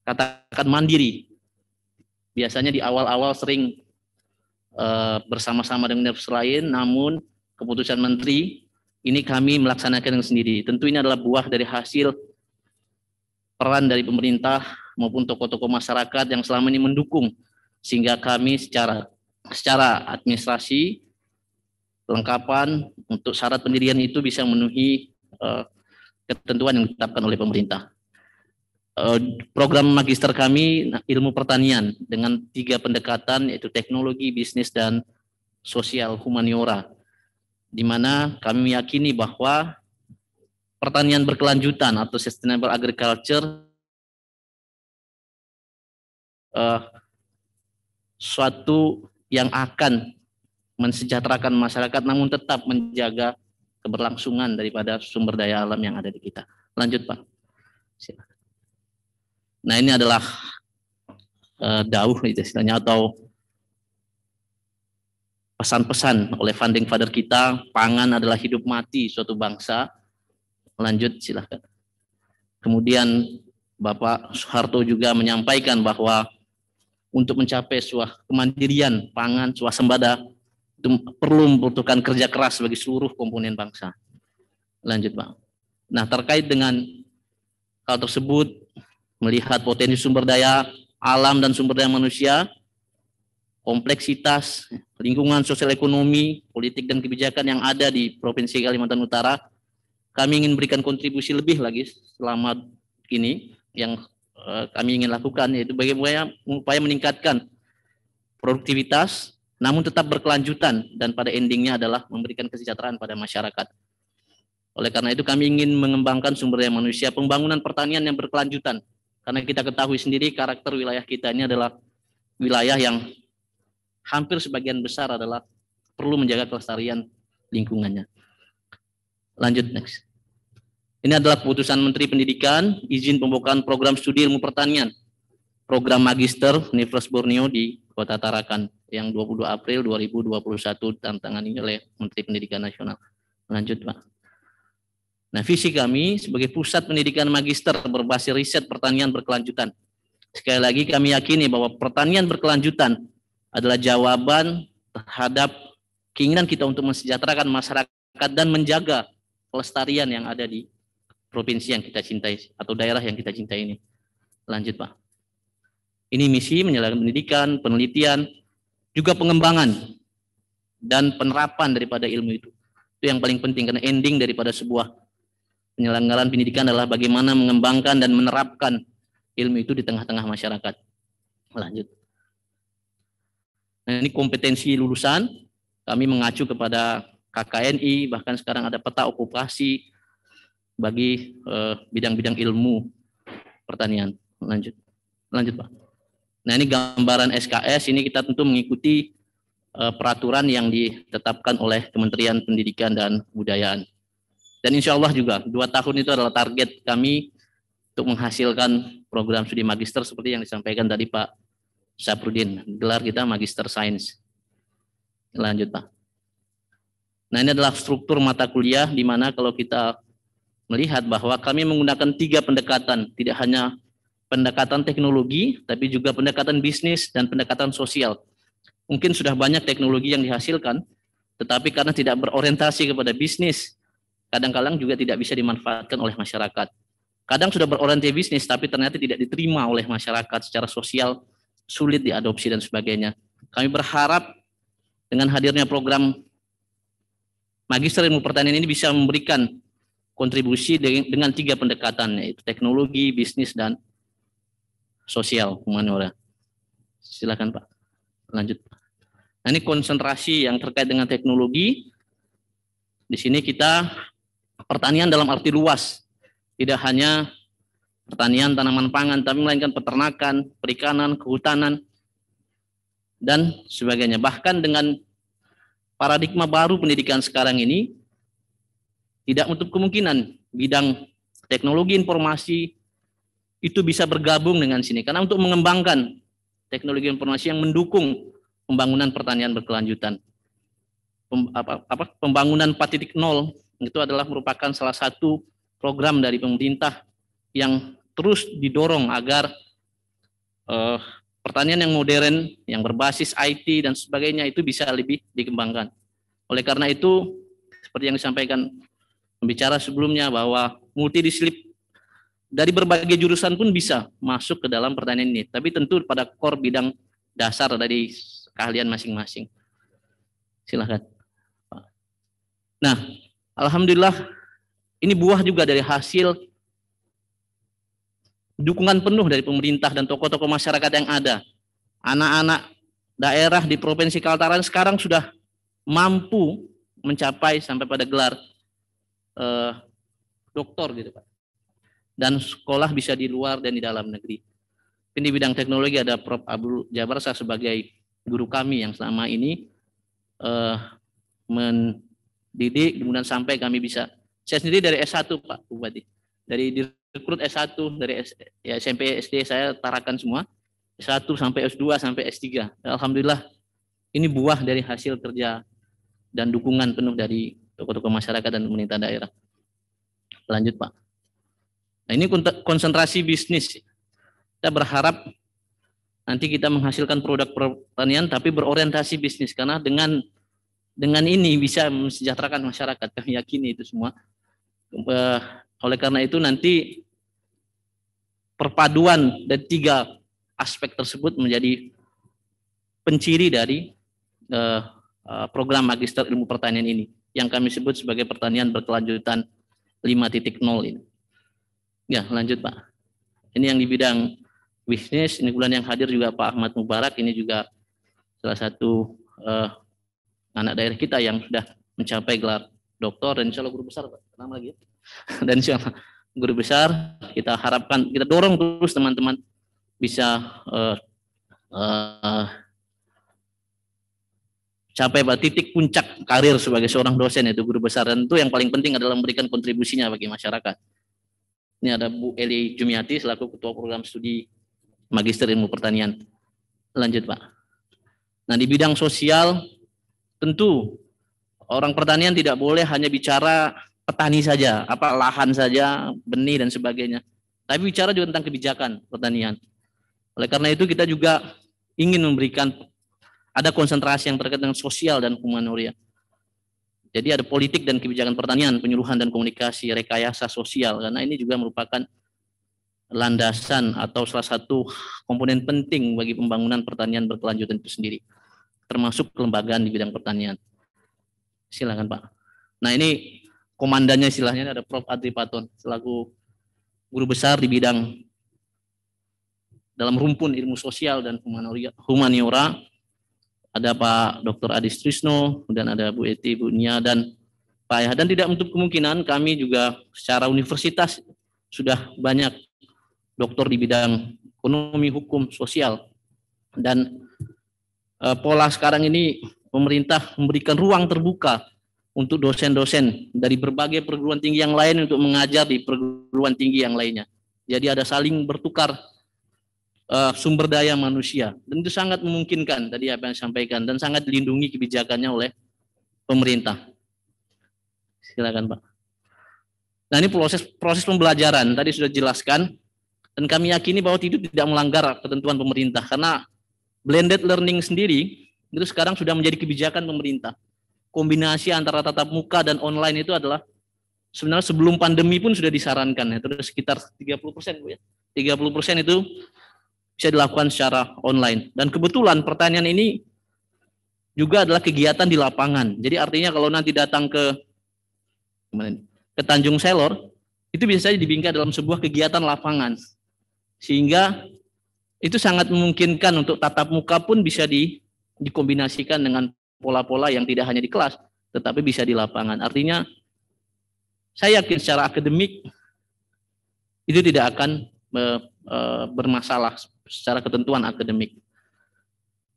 katakan mandiri. Biasanya di awal-awal sering bersama-sama dengan universitas lain, namun keputusan menteri ini kami melaksanakan sendiri. Tentu ini adalah buah dari hasil peran dari pemerintah maupun tokoh-tokoh masyarakat yang selama ini mendukung, sehingga kami secara administrasi kelengkapan untuk syarat pendirian itu bisa memenuhi ketentuan yang ditetapkan oleh pemerintah. program magister kami ilmu pertanian dengan 3 pendekatan, yaitu teknologi, bisnis, dan sosial humaniora, di mana kami meyakini bahwa pertanian berkelanjutan atau sustainable agriculture suatu yang akan mensejahterakan masyarakat, namun tetap menjaga keberlangsungan daripada sumber daya alam yang ada di kita. Lanjut, Pak. Silakan. Nah, ini adalah dauh istilahnya atau pesan-pesan oleh founding father kita, pangan adalah hidup mati suatu bangsa. Lanjut, silakan. Kemudian Bapak Soeharto juga menyampaikan bahwa untuk mencapai sebuah kemandirian pangan, swasembada, itu perlu membutuhkan kerja keras bagi seluruh komponen bangsa. Lanjut, Pak. Nah, terkait dengan hal tersebut, melihat potensi sumber daya alam dan sumber daya manusia, kompleksitas lingkungan sosial ekonomi, politik dan kebijakan yang ada di Provinsi Kalimantan Utara, kami ingin berikan kontribusi lebih lagi selama ini yang kami ingin lakukan, yaitu bagaimana upaya meningkatkan produktivitas namun tetap berkelanjutan, dan pada endingnya adalah memberikan kesejahteraan pada masyarakat. Oleh karena itu kami ingin mengembangkan sumber daya manusia, pembangunan pertanian yang berkelanjutan, karena kita ketahui sendiri karakter wilayah kita ini adalah wilayah yang hampir sebagian besar adalah perlu menjaga kelestarian lingkungannya. Lanjut, next. Ini adalah keputusan Menteri Pendidikan, izin pembukaan program studi ilmu pertanian, program magister Universitas Borneo di Kota Tarakan yang 22 April 2021 ditantangani oleh Menteri Pendidikan Nasional. Lanjut, Pak. Nah, visi kami sebagai pusat pendidikan magister berbasis riset pertanian berkelanjutan. Sekali lagi kami yakini bahwa pertanian berkelanjutan adalah jawaban terhadap keinginan kita untuk mensejahterakan masyarakat dan menjaga kelestarian yang ada di provinsi yang kita cintai atau daerah yang kita cintai ini. Lanjut, Pak. Ini misi menjalankan pendidikan, penelitian, juga pengembangan dan penerapan daripada ilmu itu. Itu yang paling penting, karena ending daripada sebuah penyelenggaraan pendidikan adalah bagaimana mengembangkan dan menerapkan ilmu itu di tengah-tengah masyarakat. Lanjut. Nah, ini kompetensi lulusan, kami mengacu kepada KKNI, bahkan sekarang ada peta okupasi bagi bidang-bidang ilmu pertanian. Lanjut. Lanjut, Pak. Nah, ini gambaran SKS, ini kita tentu mengikuti peraturan yang ditetapkan oleh Kementerian Pendidikan dan Kebudayaan. Dan insya Allah juga 2 tahun itu adalah target kami untuk menghasilkan program studi magister seperti yang disampaikan tadi Pak Syafruddin. Gelar kita Magister Sains. Lanjut, Pak. Nah, ini adalah struktur mata kuliah di mana kalau kita melihat bahwa kami menggunakan 3 pendekatan, tidak hanya pendekatan teknologi, tapi juga pendekatan bisnis dan pendekatan sosial. Mungkin sudah banyak teknologi yang dihasilkan, tetapi karena tidak berorientasi kepada bisnis, kadang-kadang juga tidak bisa dimanfaatkan oleh masyarakat. Kadang sudah berorientasi bisnis, tapi ternyata tidak diterima oleh masyarakat secara sosial, sulit diadopsi dan sebagainya. Kami berharap dengan hadirnya program Magister Ilmu Pertanian ini bisa memberikan kontribusi dengan 3 pendekatan, yaitu teknologi, bisnis, dan sosial humaniora. Silakan, Pak. Lanjut. Nah, ini konsentrasi yang terkait dengan teknologi. Di sini kita pertanian dalam arti luas, tidak hanya pertanian tanaman pangan, tapi melainkan peternakan, perikanan, kehutanan, dan sebagainya. Bahkan dengan paradigma baru pendidikan sekarang ini, tidak menutup kemungkinan bidang teknologi informasi itu bisa bergabung dengan sini. Karena untuk mengembangkan teknologi informasi yang mendukung pembangunan pertanian berkelanjutan. Pembangunan 4.0 itu adalah merupakan salah satu program dari pemerintah yang terus didorong agar pertanian yang modern, yang berbasis IT dan sebagainya itu bisa lebih dikembangkan. Oleh karena itu, seperti yang disampaikan pembicara sebelumnya, bahwa multidisiplin dari berbagai jurusan pun bisa masuk ke dalam pertanian ini, tapi tentu pada core bidang dasar dari keahlian masing-masing. Silakan. Nah, alhamdulillah ini buah juga dari hasil dukungan penuh dari pemerintah dan tokoh-tokoh masyarakat yang ada. Anak-anak daerah di Provinsi Kaltara sekarang sudah mampu mencapai sampai pada gelar doktor gitu Pak. Dan sekolah bisa di luar dan di dalam negeri. Di bidang teknologi ada Prof. Abdul Jabar sebagai guru kami yang selama ini mendidik, kemudian sampai kami bisa. Saya sendiri dari S1 Pak Bupati. Dari direkrut S1, dari SMP, SD saya Tarakan semua. S1 sampai S2 sampai S3. Alhamdulillah ini buah dari hasil kerja dan dukungan penuh dari tokoh-tokoh masyarakat dan pemerintah daerah. Lanjut Pak. Nah ini konsentrasi bisnis. Kita berharap nanti kita menghasilkan produk pertanian tapi berorientasi bisnis, karena dengan ini bisa mensejahterakan masyarakat. Kami yakini itu semua. Oleh karena itu nanti perpaduan dari 3 aspek tersebut menjadi penciri dari program Magister Ilmu Pertanian ini yang kami sebut sebagai pertanian berkelanjutan 5.0 ini. Ya, lanjut Pak. Ini yang di bidang bisnis. Ini bulan yang hadir juga Pak Ahmad Mubarak. Ini juga salah satu anak daerah kita yang sudah mencapai gelar doktor dan insya Allah guru besar Pak. Nama lagi ya. Dan insya Allah guru besar. Kita harapkan, kita dorong terus teman-teman bisa capai titik puncak karir sebagai seorang dosen, yaitu guru besar. Dan itu yang paling penting adalah memberikan kontribusinya bagi masyarakat. Ini ada Bu Eli Jumiati selaku Ketua Program Studi Magister Ilmu Pertanian. Lanjut Pak. Nah di bidang sosial tentu orang pertanian tidak boleh hanya bicara petani saja, lahan saja, benih dan sebagainya. Tapi bicara juga tentang kebijakan pertanian. Oleh karena itu kita juga ingin memberikan ada konsentrasi yang terkait dengan sosial dan humaniora. Jadi ada politik dan kebijakan pertanian, penyuluhan dan komunikasi, rekayasa sosial, karena ini juga merupakan landasan atau salah satu komponen penting bagi pembangunan pertanian berkelanjutan itu sendiri, termasuk kelembagaan di bidang pertanian. Silakan Pak. Nah ini komandannya istilahnya ada Prof. Adri Paton selaku guru besar di bidang dalam rumpun ilmu sosial dan humaniora. Ada Pak Dr. Adis Trisno, dan ada Bu Eti, Bu Nia, dan Pak Ayah. Dan tidak menutup kemungkinan kami juga secara universitas sudah banyak doktor di bidang ekonomi, hukum, sosial. Dan pola sekarang ini pemerintah memberikan ruang terbuka untuk dosen-dosen dari berbagai perguruan tinggi yang lain untuk mengajar di perguruan tinggi yang lainnya. Jadi ada saling bertukar sumber daya manusia, dan itu sangat memungkinkan tadi apa yang disampaikan dan sangat dilindungi kebijakannya oleh pemerintah. Silakan Pak. Nah ini proses pembelajaran tadi sudah dijelaskan dan kami yakini bahwa itu tidak melanggar ketentuan pemerintah, karena blended learning sendiri itu sekarang sudah menjadi kebijakan pemerintah. Kombinasi antara tatap muka dan online itu adalah sebenarnya sebelum pandemi pun sudah disarankan, itu sekitar 30% Bu ya. 30% itu bisa dilakukan secara online. Dan kebetulan pertanian ini juga adalah kegiatan di lapangan. Jadi artinya kalau nanti datang ke Tanjung Selor, itu bisa saja dibingkai dalam sebuah kegiatan lapangan. Sehingga itu sangat memungkinkan untuk tatap muka pun bisa dikombinasikan dengan pola-pola yang tidak hanya di kelas, tetapi bisa di lapangan. Artinya saya yakin secara akademik itu tidak akan bermasalah secara ketentuan akademik.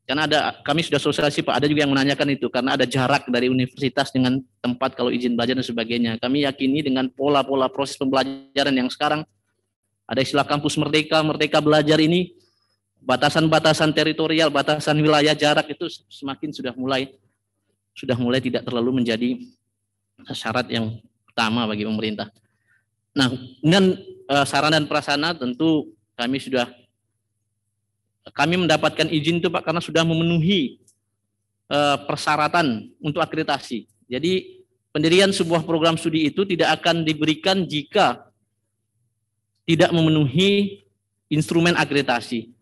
Karena kami sudah sosialisasi Pak, ada juga yang menanyakan itu, karena ada jarak dari universitas dengan tempat kalau izin belajar dan sebagainya. Kami yakini dengan pola-pola proses pembelajaran yang sekarang, ada istilah kampus merdeka, merdeka belajar ini, batasan-batasan teritorial, batasan wilayah jarak itu semakin sudah mulai tidak terlalu menjadi syarat yang utama bagi pemerintah. Nah, dengan sarana dan prasarana tentu kami mendapatkan izin itu Pak karena sudah memenuhi persyaratan untuk akreditasi. Jadi pendirian sebuah program studi itu tidak akan diberikan jika tidak memenuhi instrumen akreditasi.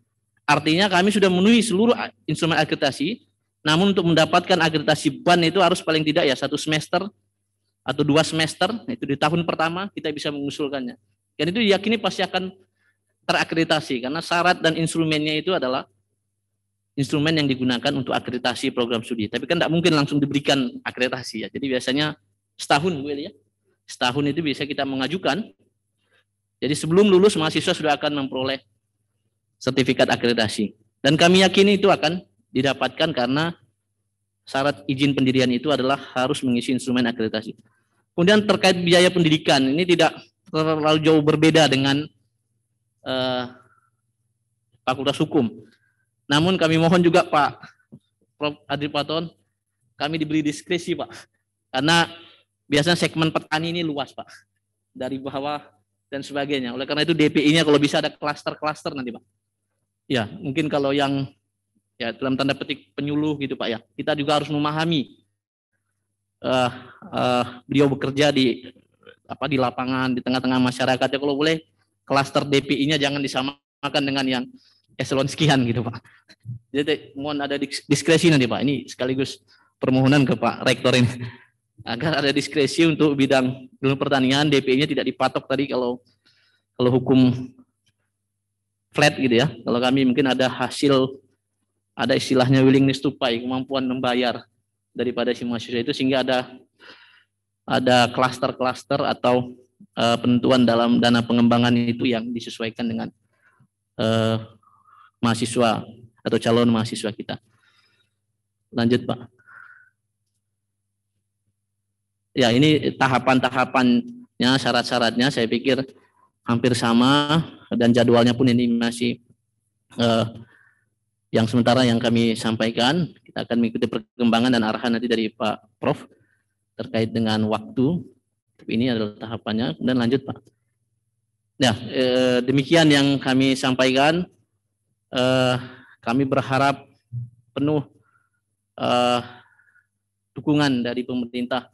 Artinya kami sudah memenuhi seluruh instrumen akreditasi, namun untuk mendapatkan akreditasi BAN itu harus paling tidak ya 1 semester atau 2 semester, itu di tahun pertama kita bisa mengusulkannya. Dan itu diyakini pasti akan terakreditasi, karena syarat dan instrumennya itu adalah instrumen yang digunakan untuk akreditasi program studi. Tapi kan tidak mungkin langsung diberikan akreditasi ya. Jadi biasanya setahun, Bu Eli ya. Setahun itu bisa kita mengajukan. Jadi sebelum lulus mahasiswa sudah akan memperoleh sertifikat akreditasi. Dan kami yakini itu akan didapatkan karena syarat izin pendirian itu adalah harus mengisi instrumen akreditasi. Kemudian terkait biaya pendidikan, ini tidak terlalu jauh berbeda dengan Fakultas Hukum. Namun kami mohon juga Pak Prof. Adri Paton, kami diberi diskresi Pak. Karena biasanya segmen petani ini luas Pak. Dari bawah dan sebagainya. Oleh karena itu DPI-nya kalau bisa ada klaster-klaster nanti Pak. Ya, mungkin kalau yang ya dalam tanda petik penyuluh gitu Pak ya. Kita juga harus memahami beliau bekerja di lapangan, di tengah-tengah masyarakat ya, kalau boleh klaster DPI-nya jangan disamakan dengan yang eselon sekian gitu Pak. Jadi mohon ada diskresi nanti Pak. Ini sekaligus permohonan ke Pak Rektor ini agar ada diskresi untuk bidang ilmu pertanian, DPI-nya tidak dipatok tadi kalau hukum flat gitu ya. Kalau kami mungkin ada hasil, ada istilahnya willingness to pay, kemampuan membayar daripada si mahasiswa itu, sehingga ada klaster-klaster atau penentuan dalam dana pengembangan itu yang disesuaikan dengan mahasiswa atau calon mahasiswa kita. Lanjut Pak. Ya, ini tahapan-tahapannya, syarat-syaratnya saya pikir hampir sama dan jadwalnya pun ini masih yang sementara yang kami sampaikan. Kita akan mengikuti perkembangan dan arahan nanti dari Pak Prof terkait dengan waktu. Ini adalah tahapannya. Kemudian lanjut Pak. Nah, demikian yang kami sampaikan. Kami berharap penuh dukungan dari pemerintah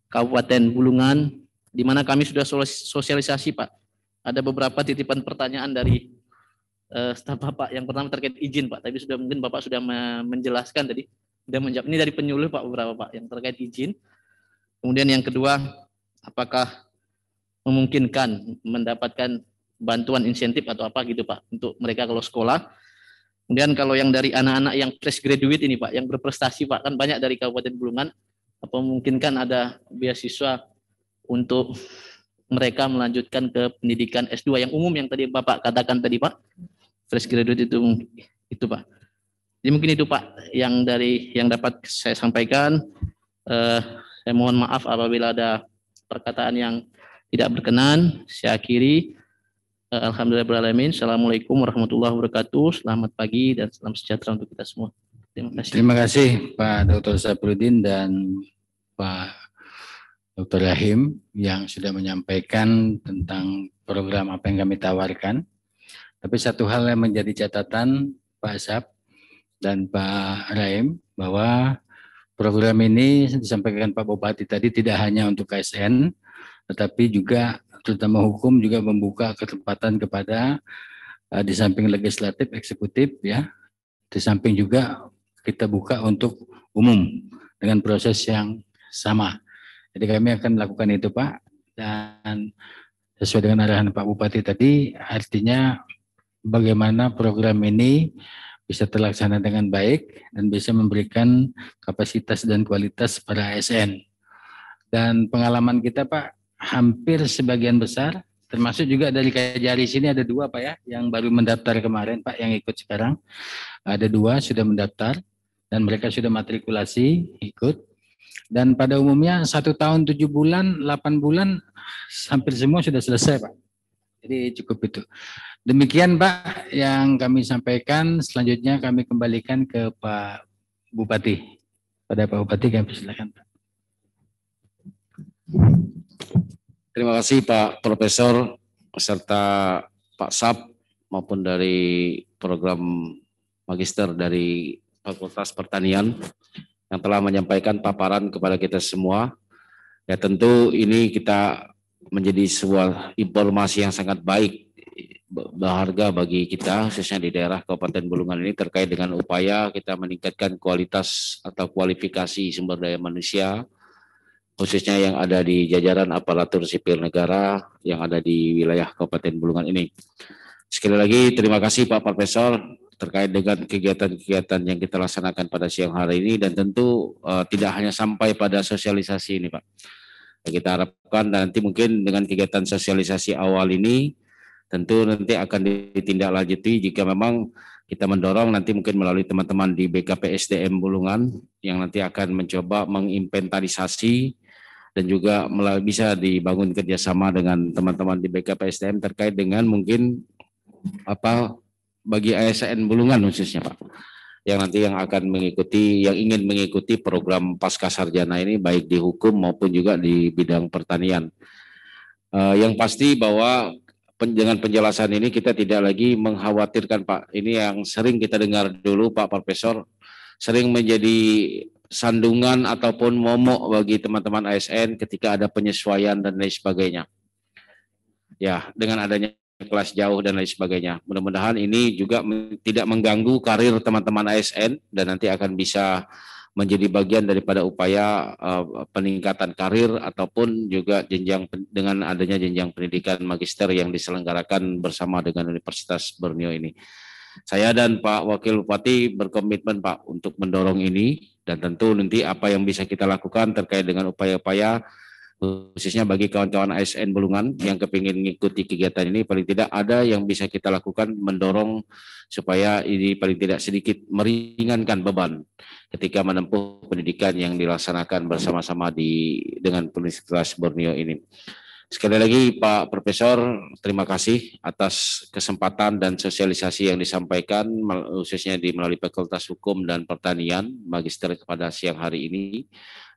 Kabupaten Bulungan, di mana kami sudah sosialisasi Pak. Ada beberapa titipan pertanyaan dari staf Bapak. Yang pertama terkait izin Pak, tapi mungkin Bapak sudah menjelaskan tadi, sudah menjawab. Ini dari penyuluh Pak beberapa Pak yang terkait izin. Kemudian yang kedua, apakah memungkinkan mendapatkan bantuan insentif atau apa gitu Pak untuk mereka kalau sekolah. Kemudian kalau yang dari anak-anak yang fresh graduate ini Pak, yang berprestasi Pak, kan banyak dari Kabupaten Bulungan, apa memungkinkan ada beasiswa untuk mereka melanjutkan ke pendidikan S2 yang umum yang tadi Bapak katakan tadi Pak, fresh graduate itu Pak. Jadi mungkin itu Pak yang dapat saya sampaikan. Saya mohon maaf apabila ada perkataan yang tidak berkenan. Saya akhiri. Alhamdulillahirrahmanirrahim. Assalamualaikum warahmatullahi wabarakatuh. Selamat pagi dan salam sejahtera untuk kita semua. Terima kasih. Terima kasih Pak Dr. Sapirudin dan Pak Dr. Rahim yang sudah menyampaikan tentang program apa yang kami tawarkan. Tapi satu hal yang menjadi catatan Pak Asap dan Pak Rahim, bahwa program ini disampaikan Pak Bupati tadi tidak hanya untuk KSN, tetapi juga terutama hukum juga membuka kesempatan kepada di samping legislatif, eksekutif ya, di samping juga kita buka untuk umum dengan proses yang sama. Jadi kami akan melakukan itu Pak, dan sesuai dengan arahan Pak Bupati tadi, artinya bagaimana program ini bisa terlaksana dengan baik dan bisa memberikan kapasitas dan kualitas para ASN. Dan pengalaman kita Pak, hampir sebagian besar, termasuk juga dari Kajari sini ada 2 Pak ya, yang baru mendaftar kemarin Pak, yang ikut sekarang. Ada 2 sudah mendaftar dan mereka sudah matrikulasi ikut. Dan pada umumnya 1 tahun 7 bulan, 8 bulan, hampir semua sudah selesai Pak. Jadi cukup itu. Demikian Pak yang kami sampaikan. Selanjutnya kami kembalikan ke Pak Bupati. Pada Pak Bupati kami silakan Pak. Terima kasih Pak Profesor beserta Pak Sap maupun dari program magister dari Fakultas Pertanian yang telah menyampaikan paparan kepada kita semua. Ya tentu ini kita menjadi sebuah informasi yang sangat baik, berharga bagi kita khususnya di daerah Kabupaten Bulungan ini terkait dengan upaya kita meningkatkan kualitas atau kualifikasi sumber daya manusia khususnya yang ada di jajaran aparatur sipil negara yang ada di wilayah Kabupaten Bulungan ini. Sekali lagi terima kasih Pak Profesor terkait dengan kegiatan-kegiatan yang kita laksanakan pada siang hari ini, dan tentu tidak hanya sampai pada sosialisasi ini Pak. Kita harapkan nanti mungkin dengan kegiatan sosialisasi awal ini tentu nanti akan ditindaklanjuti jika memang kita mendorong nanti mungkin melalui teman-teman di BKPSDM Bulungan yang nanti akan mencoba menginventarisasi dan juga bisa dibangun kerjasama dengan teman-teman di BKPSDM terkait dengan mungkin bagi ASN Bulungan khususnya Pak, yang nanti yang akan mengikuti, yang ingin mengikuti program pasca sarjana ini baik di hukum maupun juga di bidang pertanian. Yang pasti bahwa dengan penjelasan ini kita tidak lagi mengkhawatirkan Pak. Ini yang sering kita dengar dulu Pak Profesor, sering menjadi sandungan ataupun momok bagi teman-teman ASN ketika ada penyesuaian dan lain sebagainya. Ya, dengan adanya kelas jauh dan lain sebagainya. Mudah-mudahan ini juga tidak mengganggu karir teman-teman ASN dan nanti akan bisa menjadi bagian daripada upaya peningkatan karir ataupun juga jenjang dengan adanya jenjang pendidikan magister yang diselenggarakan bersama dengan Universitas Borneo ini. Saya dan Pak Wakil Bupati berkomitmen Pak untuk mendorong ini, dan tentu nanti apa yang bisa kita lakukan terkait dengan upaya-upaya khususnya bagi kawan-kawan ASN Bulungan yang kepingin mengikuti kegiatan ini, paling tidak ada yang bisa kita lakukan mendorong supaya ini paling tidak sedikit meringankan beban ketika menempuh pendidikan yang dilaksanakan bersama-sama dengan Universitas Borneo ini. Sekali lagi Pak Profesor, terima kasih atas kesempatan dan sosialisasi yang disampaikan khususnya melalui Fakultas Hukum dan Pertanian Magister kepada siang hari ini.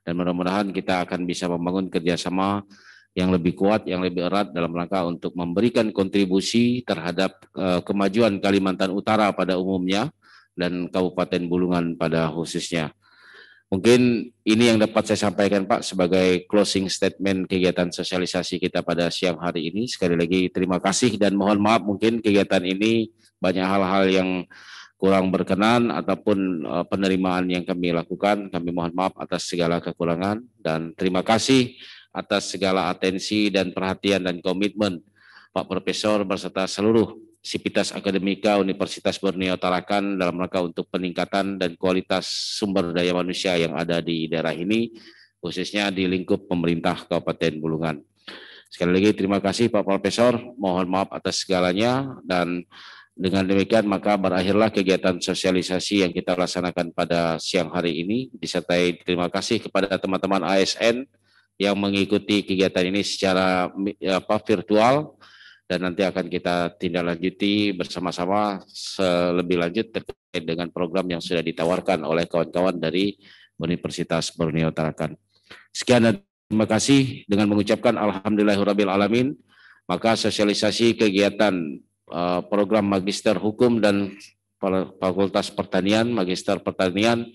Dan mudah-mudahan kita akan bisa membangun kerjasama yang lebih kuat, yang lebih erat dalam rangka untuk memberikan kontribusi terhadap kemajuan Kalimantan Utara pada umumnya dan Kabupaten Bulungan pada khususnya. Mungkin ini yang dapat saya sampaikan Pak sebagai closing statement kegiatan sosialisasi kita pada siang hari ini. Sekali lagi terima kasih dan mohon maaf mungkin kegiatan ini banyak hal-hal yang kurang berkenan ataupun penerimaan yang kami lakukan. Kami mohon maaf atas segala kekurangan dan terima kasih atas segala atensi dan perhatian dan komitmen Pak Profesor beserta seluruh Sivitas Akademika Universitas Borneo Tarakan dalam rangka untuk peningkatan dan kualitas sumber daya manusia yang ada di daerah ini, khususnya di lingkup pemerintah Kabupaten Bulungan. Sekali lagi terima kasih Pak Profesor, mohon maaf atas segalanya, dan dengan demikian maka berakhirlah kegiatan sosialisasi yang kita laksanakan pada siang hari ini, disertai terima kasih kepada teman-teman ASN yang mengikuti kegiatan ini secara virtual, dan nanti akan kita tindaklanjuti bersama-sama lebih lanjut terkait dengan program yang sudah ditawarkan oleh kawan-kawan dari Universitas Borneo Tarakan. Sekian dan terima kasih dengan mengucapkan alhamdulillahirabbil alamin, maka sosialisasi kegiatan program Magister Hukum dan Fakultas Pertanian, Magister Pertanian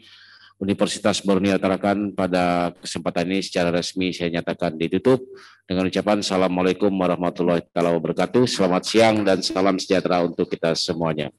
Universitas Borneo Tarakan pada kesempatan ini secara resmi saya nyatakan ditutup dengan ucapan Assalamualaikum warahmatullahi wabarakatuh. Selamat siang dan salam sejahtera untuk kita semuanya.